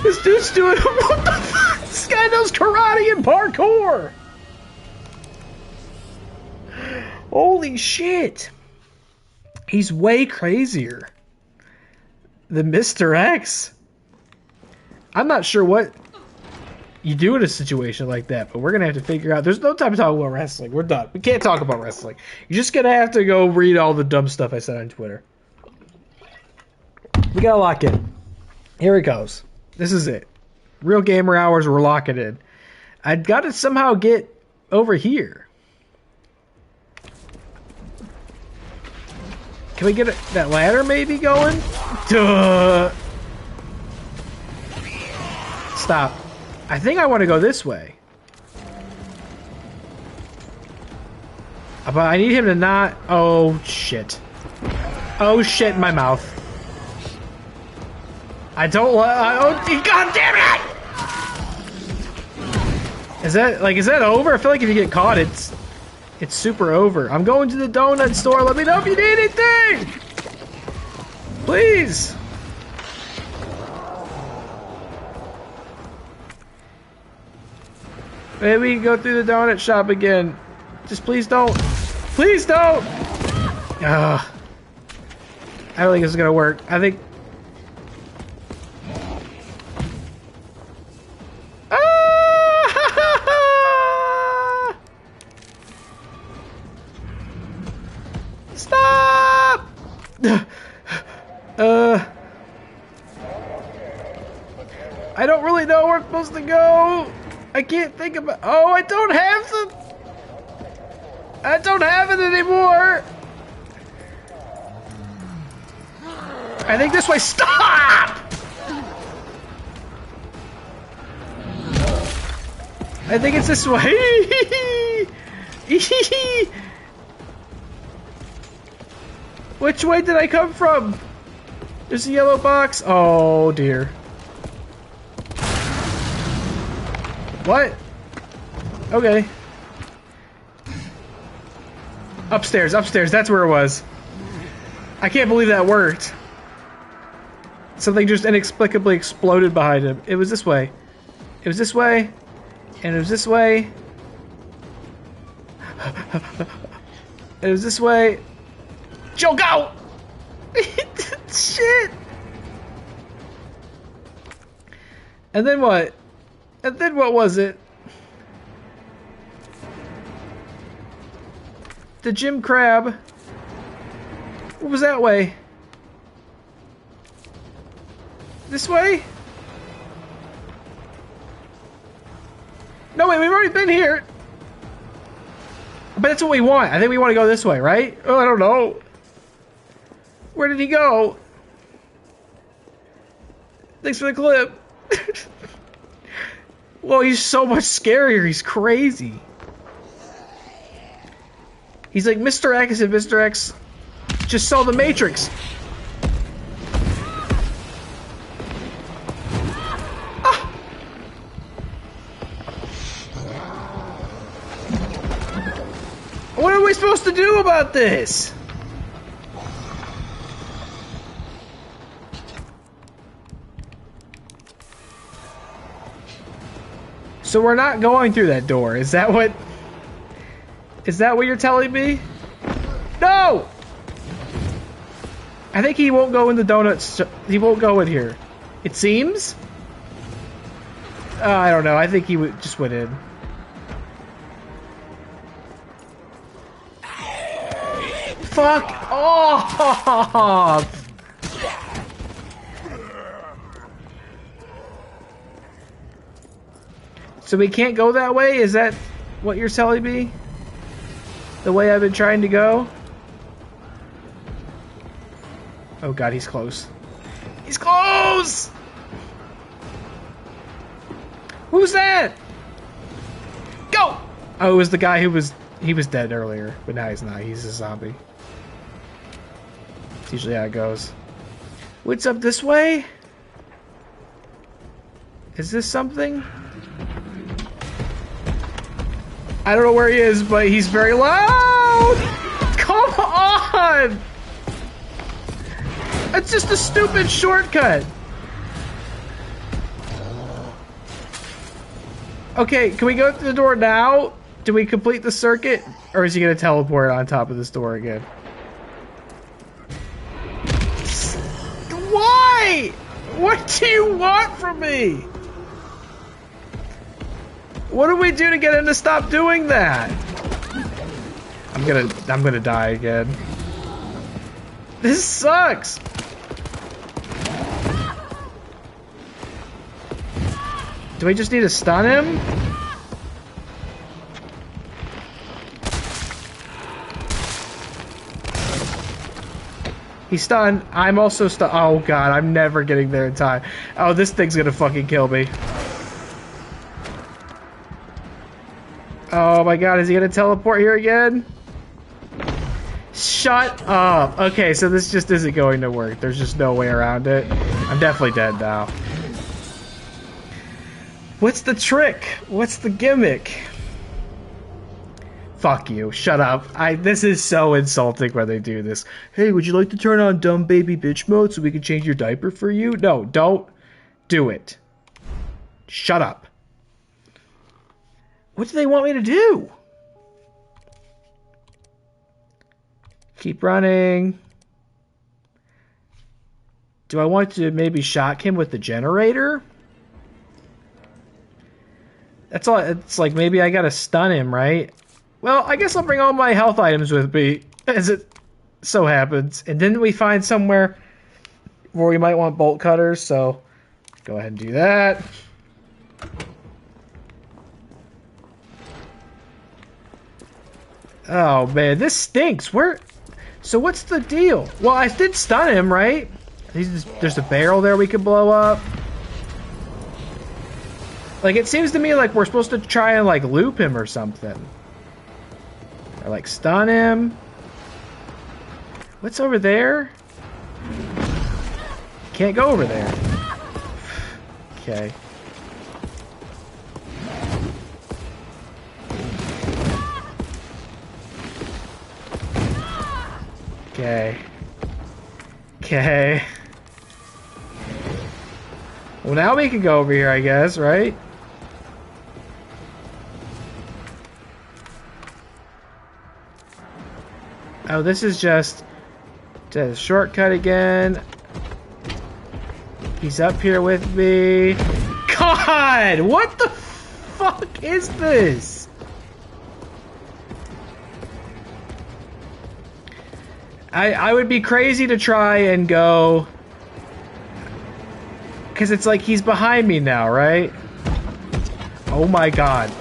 This dude's doing... What the fuck? This guy knows karate and parkour! Holy shit! He's way crazier than Mr. X. I'm not sure what you do in a situation like that, but we're gonna have to figure out... There's no time to talk about wrestling. We're done. We can't talk about wrestling. You're just gonna have to go read all the dumb stuff I said on Twitter. We gotta lock in. Here it goes. This is it. Real gamer hours, we're locking in. I gotta somehow get over here. Can we get that ladder maybe going? Duh. Stop. I think I want to go this way. But I need him to not... Oh, shit. Oh, shit in my mouth. I don't... Oh, God damn it! Is that over? I feel like if you get caught, it's super over. I'm going to the donut store. Let me know if you need anything! Please! Maybe we can go through the donut shop again. Just please don't. Please don't! Ugh. I don't think this is gonna work. I think... Stop! I don't really know where I'm supposed to go. I can't think about... Oh, I don't have the... I don't have it anymore! I think this way. Stop! I think it's this way. Which way did I come from? There's a yellow box. Oh dear. What? Okay. Upstairs, upstairs. That's where it was. I can't believe that worked. Something just inexplicably exploded behind him. It was this way. It was this way. And it was this way. It was this way. Joe, go! Shit! And then what? And then what was it? The Jim Crab. What was that way? This way? No, wait, we've already been here. But that's what we want. I think we want to go this way, right? Oh, I don't know. Where did he go? Thanks for the clip. Whoa, he's so much scarier. He's crazy. He's like Mr. X, and Mr. X just saw the Matrix. Ah. What are we supposed to do about this? So we're not going through that door. Is that what you're telling me? No! I think he won't go in the donuts. He won't go in here. It seems? I don't know. I think he just went in. Fuck off! So we can't go that way? Is that what you're telling me? The way I've been trying to go? Oh god, he's close. He's close! Who's that? Go! Oh, it was the guy who was... He was dead earlier, but now he's not. He's a zombie. It's usually how it goes. What's up this way? Is this something? I don't know where he is, but he's very loud! Come on! It's just a stupid shortcut. Okay, can we go through the door now? Do we complete the circuit? Or is he gonna teleport on top of this door again? Why? What do you want from me? What do we do to get him to stop doing that? I'm gonna die again. This sucks. Do we just need to stun him? He's stunned. I'm also stunned. Oh god, I'm never getting there in time. Oh, this thing's gonna fucking kill me. Oh my god, is he gonna teleport here again? Shut up. Okay, so this just isn't going to work. There's just no way around it. I'm definitely dead now. What's the trick? What's the gimmick? Fuck you. Shut up. This is so insulting when they do this. Hey, would you like to turn on dumb baby bitch mode so we can change your diaper for you? No, don't do it. Shut up. What do they want me to do? Keep running. Do I want to maybe shock him with the generator? That's all. It's like maybe I gotta stun him, right? Well, I guess I'll bring all my health items with me, as it so happens. And didn't we find somewhere where we might want bolt cutters? So go ahead and do that. Oh man, this stinks. Where? So what's the deal? Well, I did stun him, right? There's a barrel there we could blow up. Like, it seems to me like we're supposed to try and, like, loop him or something. Or, like, stun him. What's over there? Can't go over there. Okay. Okay. Okay. Well, now we can go over here, I guess, right? Oh, this is just a shortcut again. He's up here with me. God, what the fuck is this? I would be crazy to try and go, because it's like he's behind me now, right? Oh my god.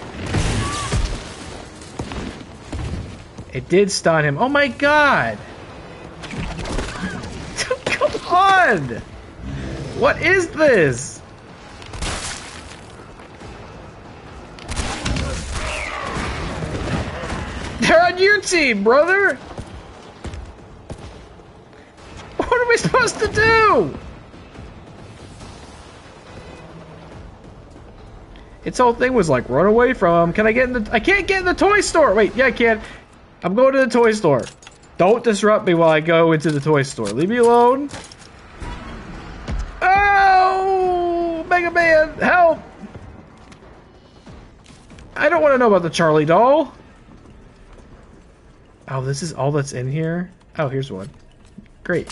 It did stun him. Oh my god! Come on! What is this? They're on your team, brother! What are we supposed to do? Its whole thing was like, run away from him. Can I get in the... I can't get in the toy store! Wait, yeah, I can. I'm going to the toy store. Don't disrupt me while I go into the toy store. Leave me alone. Oh! Mega Man, help! I don't want to know about the Charlie doll. Oh, this is all that's in here? Oh, here's one. Great.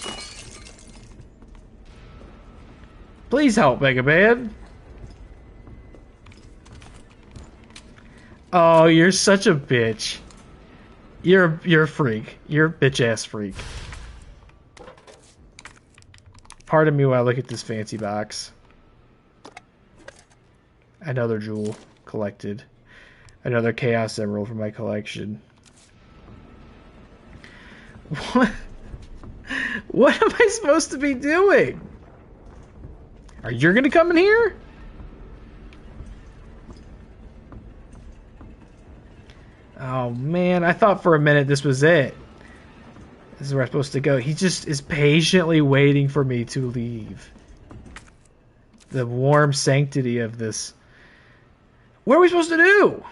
Please help, Mega Man. Oh, you're such a bitch. You're a freak. You're a bitch-ass freak. Pardon me while I look at this fancy box. Another jewel collected. Another Chaos Emerald from my collection. What? What am I supposed to be doing? Are you gonna come in here? Oh man, I thought for a minute this was it. This is where I'm supposed to go. He just is patiently waiting for me to leave. The warm sanctity of this. What are we supposed to do?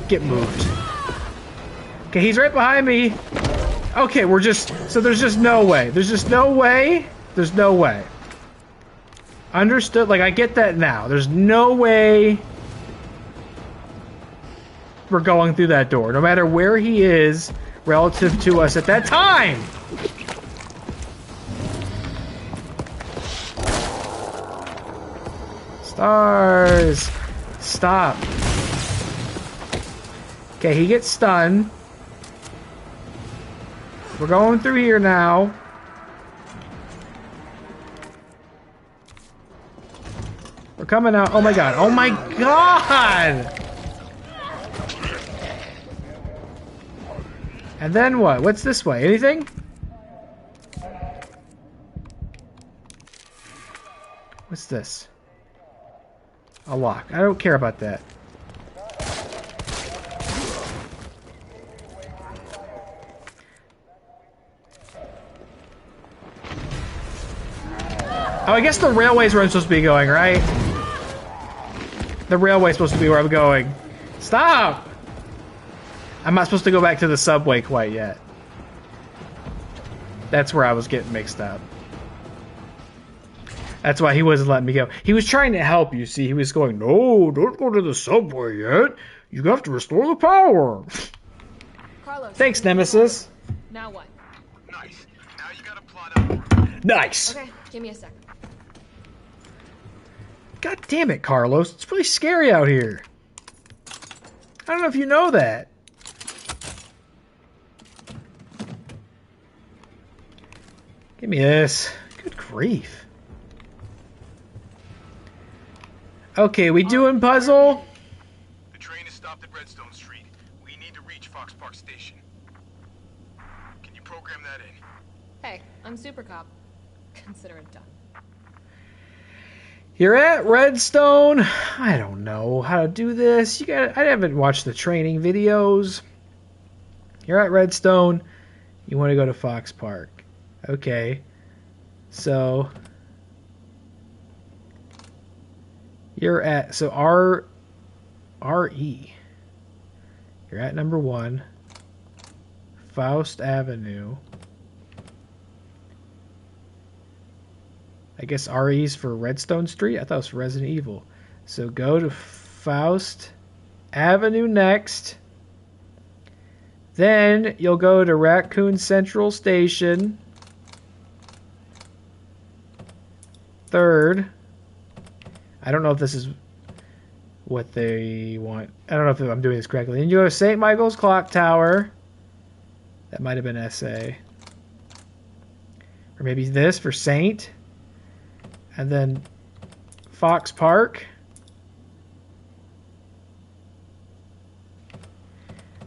Get moved. Okay, he's right behind me. Okay, we're just... So there's just no way. There's just no way. There's no way. Understood? Like, I get that now. There's no way we're going through that door. No matter where he is relative to us at that time. Stars. Stop. Okay, he gets stunned. We're going through here now. We're coming out. Oh my god. Oh my god! And then what? What's this way? Anything? What's this? A lock. I don't care about that. Oh, I guess the railway's where I'm supposed to be going, right? The railway's supposed to be where I'm going. Stop! I'm not supposed to go back to the subway quite yet. That's where I was getting mixed up. That's why he wasn't letting me go. He was trying to help, you see. He was going, no, don't go to the subway yet. You have to restore the power. Carlos. Thanks, Nemesis. Now what? Nice. Now you gotta plot out. Nice. Okay, give me a second. God damn it, Carlos. It's really scary out here. I don't know if you know that. Give me this. Good grief. Okay, we doing puzzle? The train is stopped at Redstone Street. We need to reach Fox Park Station. Can you program that in? Hey, I'm Super Cop. Consider it done. You're at Redstone. I don't know how to do this. I haven't watched the training videos. You're at Redstone. You want to go to Fox Park. Okay. So you're at RE. You're at number 1. Faust Avenue. I guess RE's for Redstone Street? I thought it was for Resident Evil. So go to Faust Avenue next. Then you'll go to Raccoon Central Station. 3rd. I don't know if this is what they want. I don't know if I'm doing this correctly. Then you go to St. Michael's Clock Tower. That might have been SA. Or maybe this for Saint. And then Fox Park.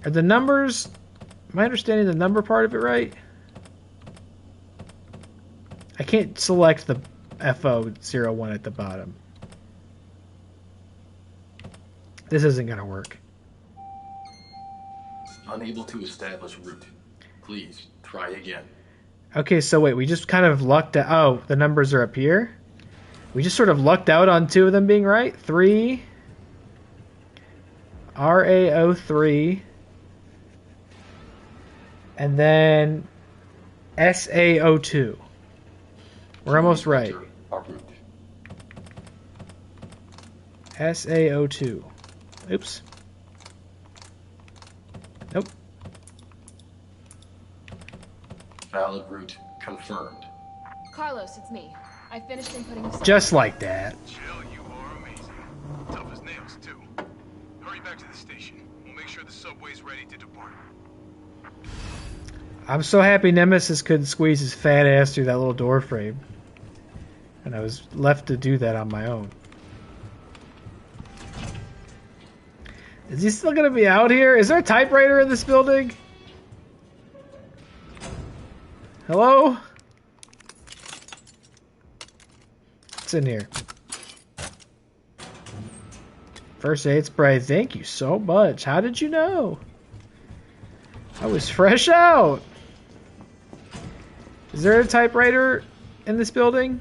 Are the numbers... Am I understanding the number part of it right? I can't select the FO01 at the bottom. This isn't going to work. Unable to establish route. Please, try again. Okay, so wait, we just kind of lucked out. Oh, the numbers are up here. We just sort of lucked out on 2 of them being right. 3. RA03. And then SA02. We're almost right. SA02. Oops. Nope. Valid route confirmed. Carlos, it's me. I finished inputting the... Just like that. Jill, you are amazing. Tough as nails, too. Hurry back to the station. We'll make sure the subway's ready to depart. I'm so happy Nemesis couldn't squeeze his fat ass through that little door frame. And I was left to do that on my own. Is he still going to be out here? Is there a typewriter in this building? Hello? What's in here? First aid spray. Thank you so much. How did you know? I was fresh out. Is there a typewriter in this building?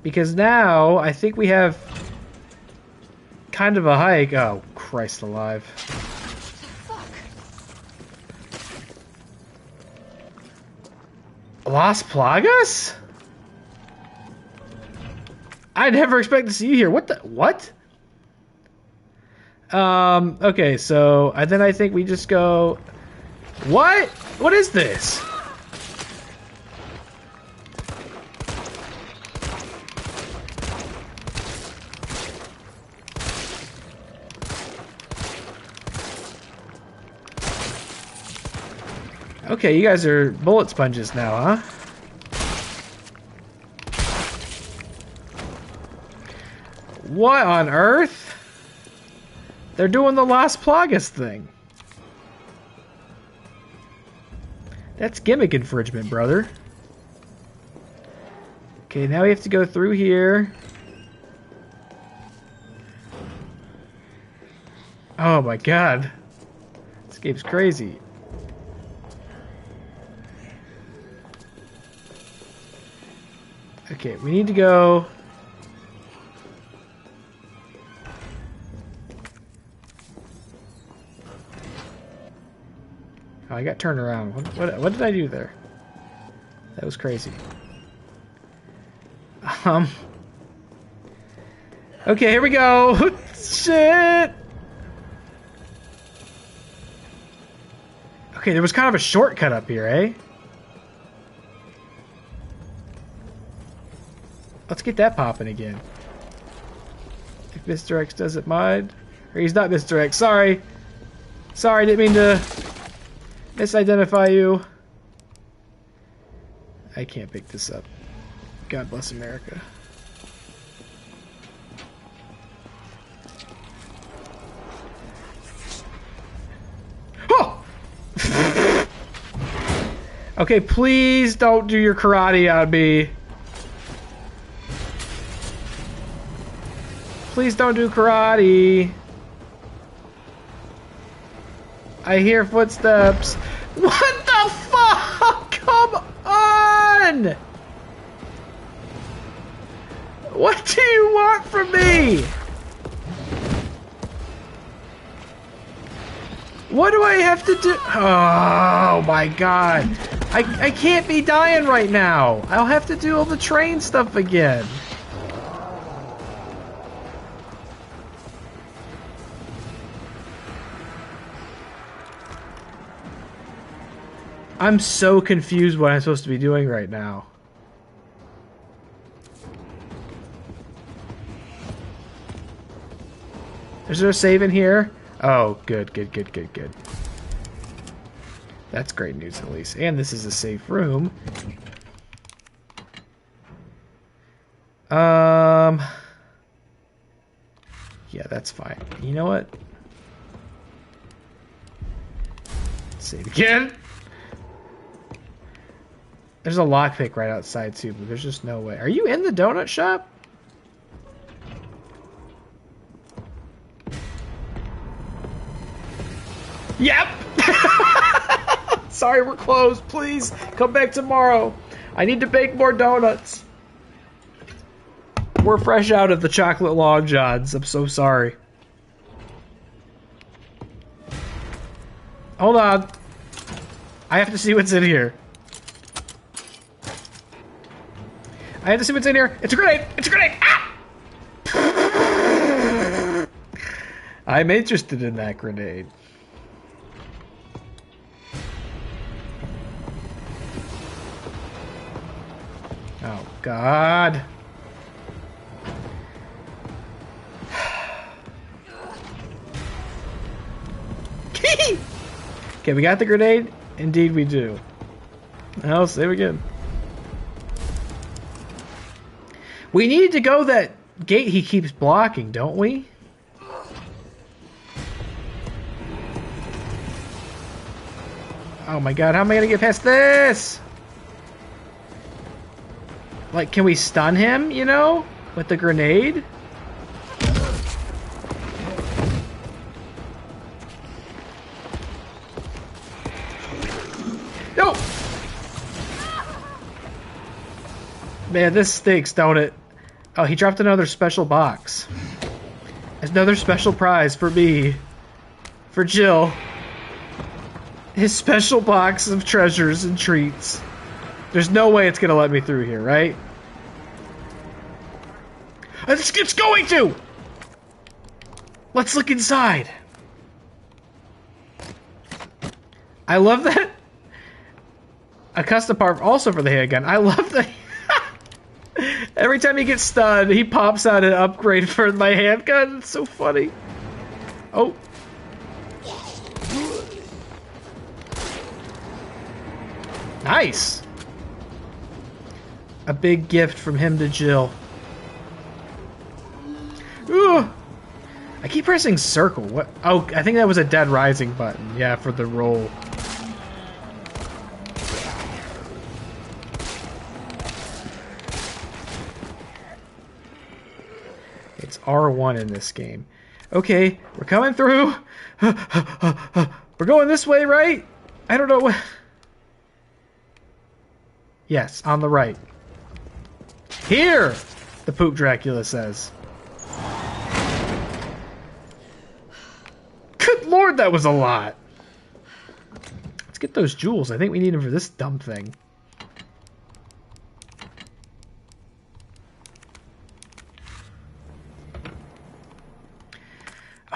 Because now I think we have kind of a hike. Oh, Christ alive. Las Plagas? I never expect to see you here. What the? What? Okay, so then I think we just go... What? What is this? Okay, you guys are bullet sponges now, huh? What on earth? They're doing the Las Plagas thing. That's gimmick infringement, brother. Okay, now we have to go through here. Oh my god. This game's crazy. Okay, we need to go... Oh, I got turned around. What did I do there? That was crazy. Okay, here we go. Shit. Okay, there was kind of a shortcut up here, eh? Let's get that popping again. If Mr. X doesn't mind. Or he's not Mr. X. Sorry. Sorry, didn't mean to misidentify you. I can't pick this up. God bless America. Okay, please don't do your karate on me. Please don't do karate. I hear footsteps. What the fuck? Come on! What do you want from me? What do I have to do? Oh my god. I can't be dying right now. I'll have to do all the train stuff again. I'm so confused what I'm supposed to be doing right now. Is there a save in here? Oh, good. That's great news at least. And this is a safe room. Yeah, that's fine. You know what? Save again. There's a lockpick right outside too, but there's just no way. Are you in the donut shop? Yep! Sorry, we're closed. Please, come back tomorrow. I need to bake more donuts. We're fresh out of the chocolate long johns. I'm so sorry. Hold on. I have to see what's in here. I have to see what's in here. It's a grenade! It's a grenade! Ah! I'm interested in that grenade. Oh, God. Okay, we got the grenade. Indeed we do. I'll save again. We need to go that gate he keeps blocking, don't we? Oh my god, how am I gonna get past this? Like, can we stun him, you know? With the grenade? No! Man, this stinks, don't it? Oh, he dropped another special box. Another special prize for me. For Jill. His special box of treasures and treats. There's no way it's gonna let me through here, right? It's going to! Let's look inside. I love that. A custom part also for the handgun. I love that. Every time he gets stunned, he pops out an upgrade for my handgun. It's so funny. Oh. Nice. A big gift from him to Jill. Ooh. I keep pressing circle. What? Oh, I think that was a Dead Rising button. Yeah, for the roll. It's R1 in this game. Okay, we're coming through. We're going this way, right? I don't know what. Yes, on the right. Here, the Poop Dracula says. Good lord, that was a lot. Let's get those jewels. I think we need them for this dumb thing.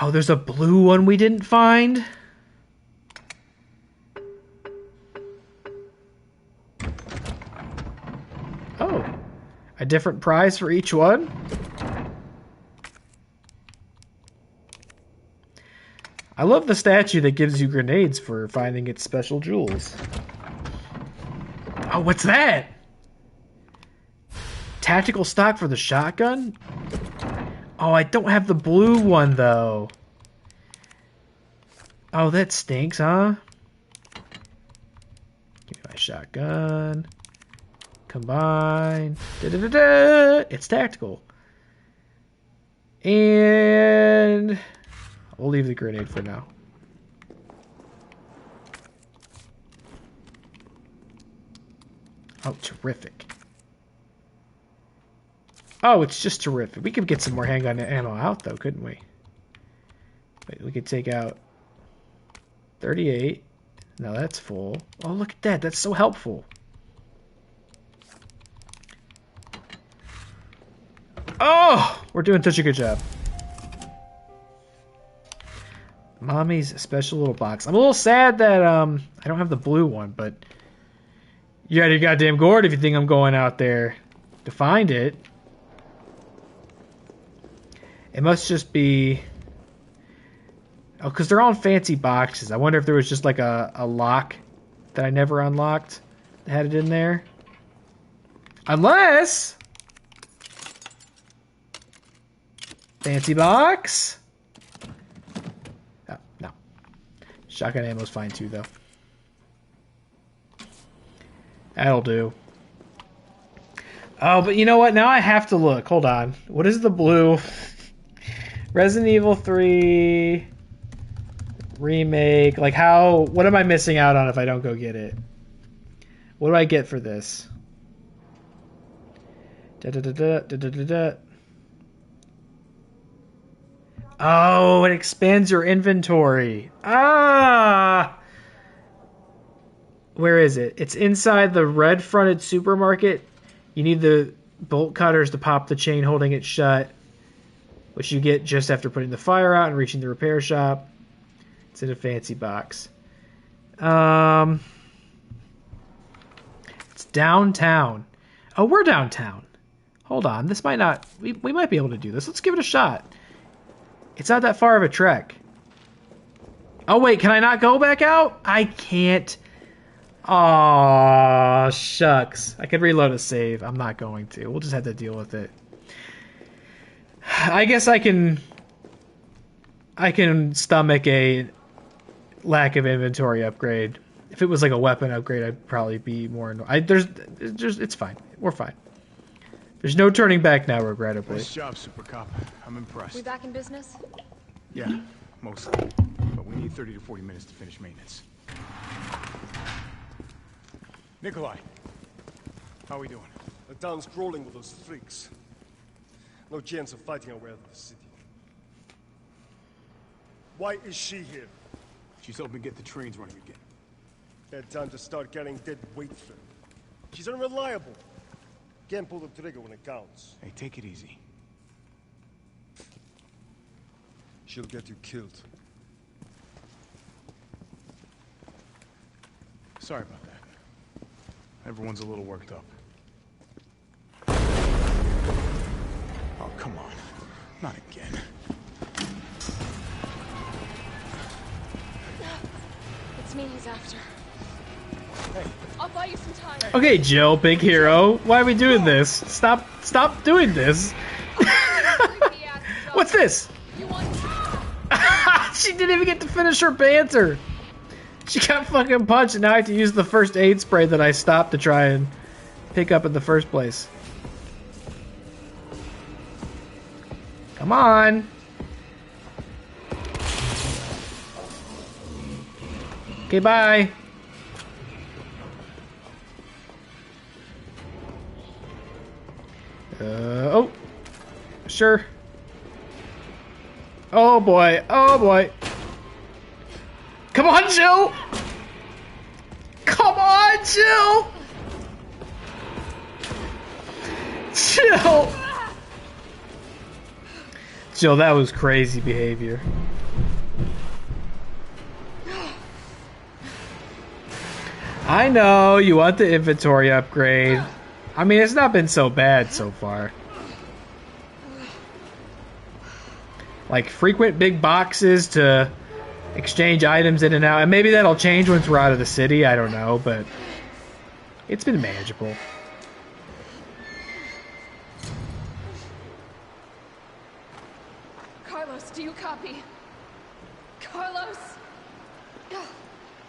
Oh, there's a blue one we didn't find. Oh, a different prize for each one? I love the statue that gives you grenades for finding its special jewels. Oh, what's that? Tactical stock for the shotgun? Oh, I don't have the blue one, though. Oh, that stinks, huh? Give me my Shotgun. Combine. Da-da-da-da. It's tactical. And we'll leave the grenade for now. Oh, terrific. Oh, it's just terrific. We could get some more handgun ammo out, though, couldn't we? Wait, we could take out 38. Now that's full. Oh, look at that. That's so helpful. Oh, we're doing such a good job. Mommy's special little box. I'm a little sad that I don't have the blue one, but you got your goddamn gourd if you think I'm going out there to find it. It must just be... Oh, because they're all in fancy boxes. I wonder if there was just like a lock that I never unlocked that had it in there. Unless... Fancy box? Oh, no. Shotgun ammo's fine too, though. That'll do. Oh, but you know what? Now I have to look. Hold on. What is the blue? Resident Evil 3 Remake. Like how... What am I missing out on if I don't go get it? What do I get for this? Da-da-da-da, oh, it expands your inventory. Ah! Where is it? It's inside the red-fronted supermarket. You need the bolt cutters to pop the chain holding it shut, which you get just after putting the fire out and reaching the repair shop. It's in a fancy box. It's downtown. Oh, we're downtown. Hold on. This might not... We might be able to do this. Let's give it a shot. It's not that far of a trek. Oh, wait. Can I not go back out? I can't. Aw, shucks. I could reload a save. I'm not going to. We'll just have to deal with it. I guess I can stomach a lack of inventory upgrade. If it was like a weapon upgrade, I'd probably be more... It's fine. We're fine. There's no turning back now, regrettably. Nice job, Super Cop. I'm impressed. We back in business? Yeah, mostly. But we need 30 to 40 minutes to finish maintenance. Nikolai, how are we doing? The town's crawling with those freaks. No chance of fighting our way out of the city. Why is she here? She's helping get the trains running again. Bad time to start carrying dead weight through. She's unreliable. Can't pull the trigger when it counts. Hey, take it easy. She'll get you killed. Sorry about that. Everyone's a little worked up. Oh, come on. Not again. It's me he's after. Hey. I'll buy you some time. Okay, Jill, big hero. Why are we doing this? Stop doing this. What's this? She didn't even get to finish her banter. She got fucking punched, and now I have to use the first aid spray that I stopped to try and pick up in the first place. Come on. Okay, bye. Oh. Sure. Oh boy. Oh boy. Come on, Jill! Come on, Jill! Jill! Jill, that was crazy behavior. I know, you want the inventory upgrade. I mean, it's not been so bad so far. Like, frequent big boxes to exchange items in and out. And maybe that'll change once we're out of the city. I don't know, but it's been manageable. Carlos, do you copy? Carlos? Oh,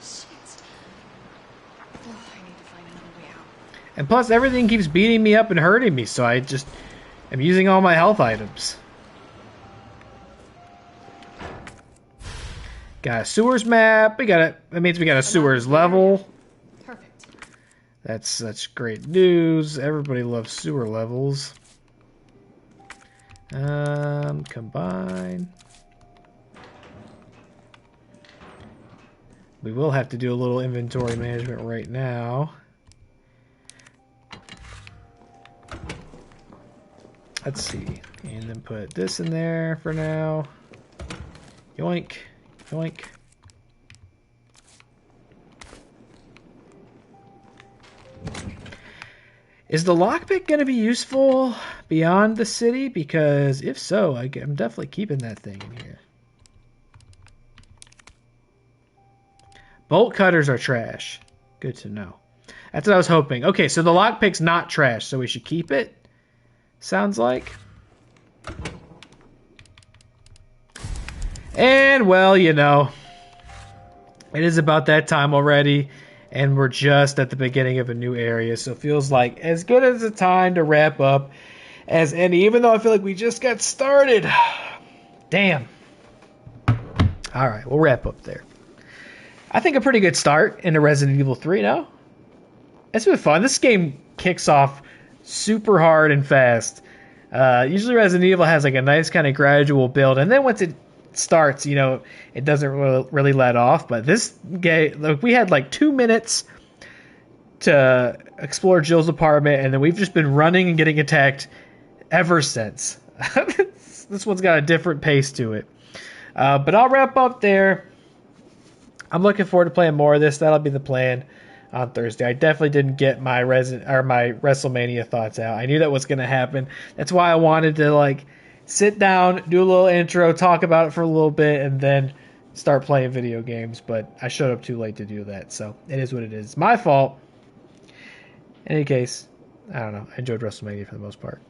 shit. Oh, I need to And plus, everything keeps beating me up and hurting me, so I just am using all my health items. Got a sewers map. That means we got a sewers level. Perfect. That's great news. Everybody loves sewer levels. Combine. We will have to do a little inventory management right now. Let's see. And then put this in there for now. Yoink. Yoink. Is the lockpick going to be useful beyond the city? Because if so, I'm definitely keeping that thing in here. Bolt cutters are trash. Good to know. That's what I was hoping. Okay, so the lockpick's not trash, so we should keep it. Sounds like. And, well, you know, it is about that time already, and we're just at the beginning of a new area, so it feels like as good as a time to wrap up as any, even though I feel like we just got started. Damn. All right, we'll wrap up there. I think a pretty good start into Resident Evil 3 now. It's been fun. This game kicks off super hard and fast. Usually Resident Evil has like a nice kind of gradual build, and then once it starts, you know, it doesn't really let off. But this game, look, we had like 2 minutes to explore Jill's apartment, and then we've just been running and getting attacked ever since. This one's got a different pace to it. But I'll wrap up there. I'm looking forward to playing more of this. That'll be the plan on Thursday. I definitely didn't get my WrestleMania thoughts out. I knew that was going to happen. That's why I wanted to like sit down, do a little intro, talk about it for a little bit, and then start playing video games. But I showed up too late to do that, so it is what it is. My fault. In any case, I don't know. I enjoyed WrestleMania for the most part.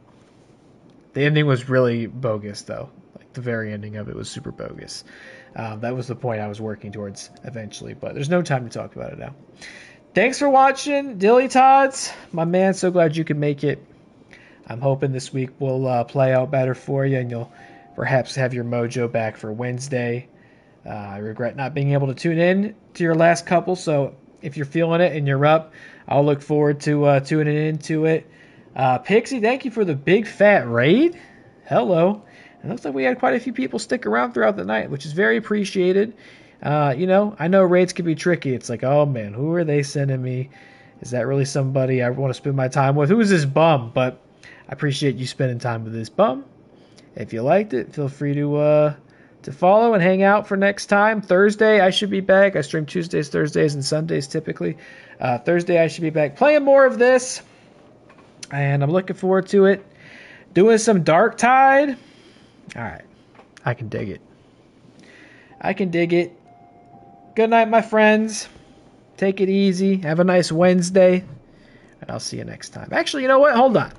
The ending was really bogus, though. Like the very ending of it was super bogus. That was the point I was working towards eventually, but there's no time to talk about it now. Thanks for watching, Dilly Tots. My man, so glad you could make it. I'm hoping this week will play out better for you, and you'll perhaps have your mojo back for Wednesday. I regret not being able to tune in to your last couple, so if you're feeling it and you're up, I'll look forward to tuning into it. Pixie, thank you for the big fat raid. Hello. It looks like we had quite a few people stick around throughout the night, which is very appreciated. You know, I know raids can be tricky. It's like, oh man, who are they sending me? Is that really somebody I want to spend my time with? Who is this bum? But I appreciate you spending time with this bum. If you liked it, feel free to follow and hang out for next time. Thursday, I should be back. I stream Tuesdays, Thursdays, and Sundays typically. Thursday, I should be back playing more of this. And I'm looking forward to it. Doing some Dark Tide. All right. I can dig it. I can dig it. Good night, my friends. Take it easy. Have a nice Wednesday. And I'll see you next time. Actually, you know what? Hold on.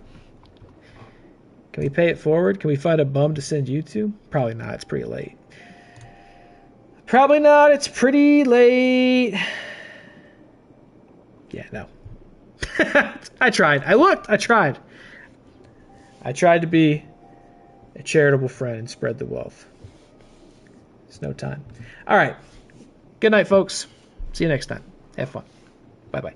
Can we pay it forward? Can we find a bum to send you to? Probably not. It's pretty late. Probably not. It's pretty late. Yeah, no. I tried. I looked. I tried. I tried to be a charitable friend and spread the wealth. It's no time. All right. Good night, folks. See you next time. Have fun. Bye-bye.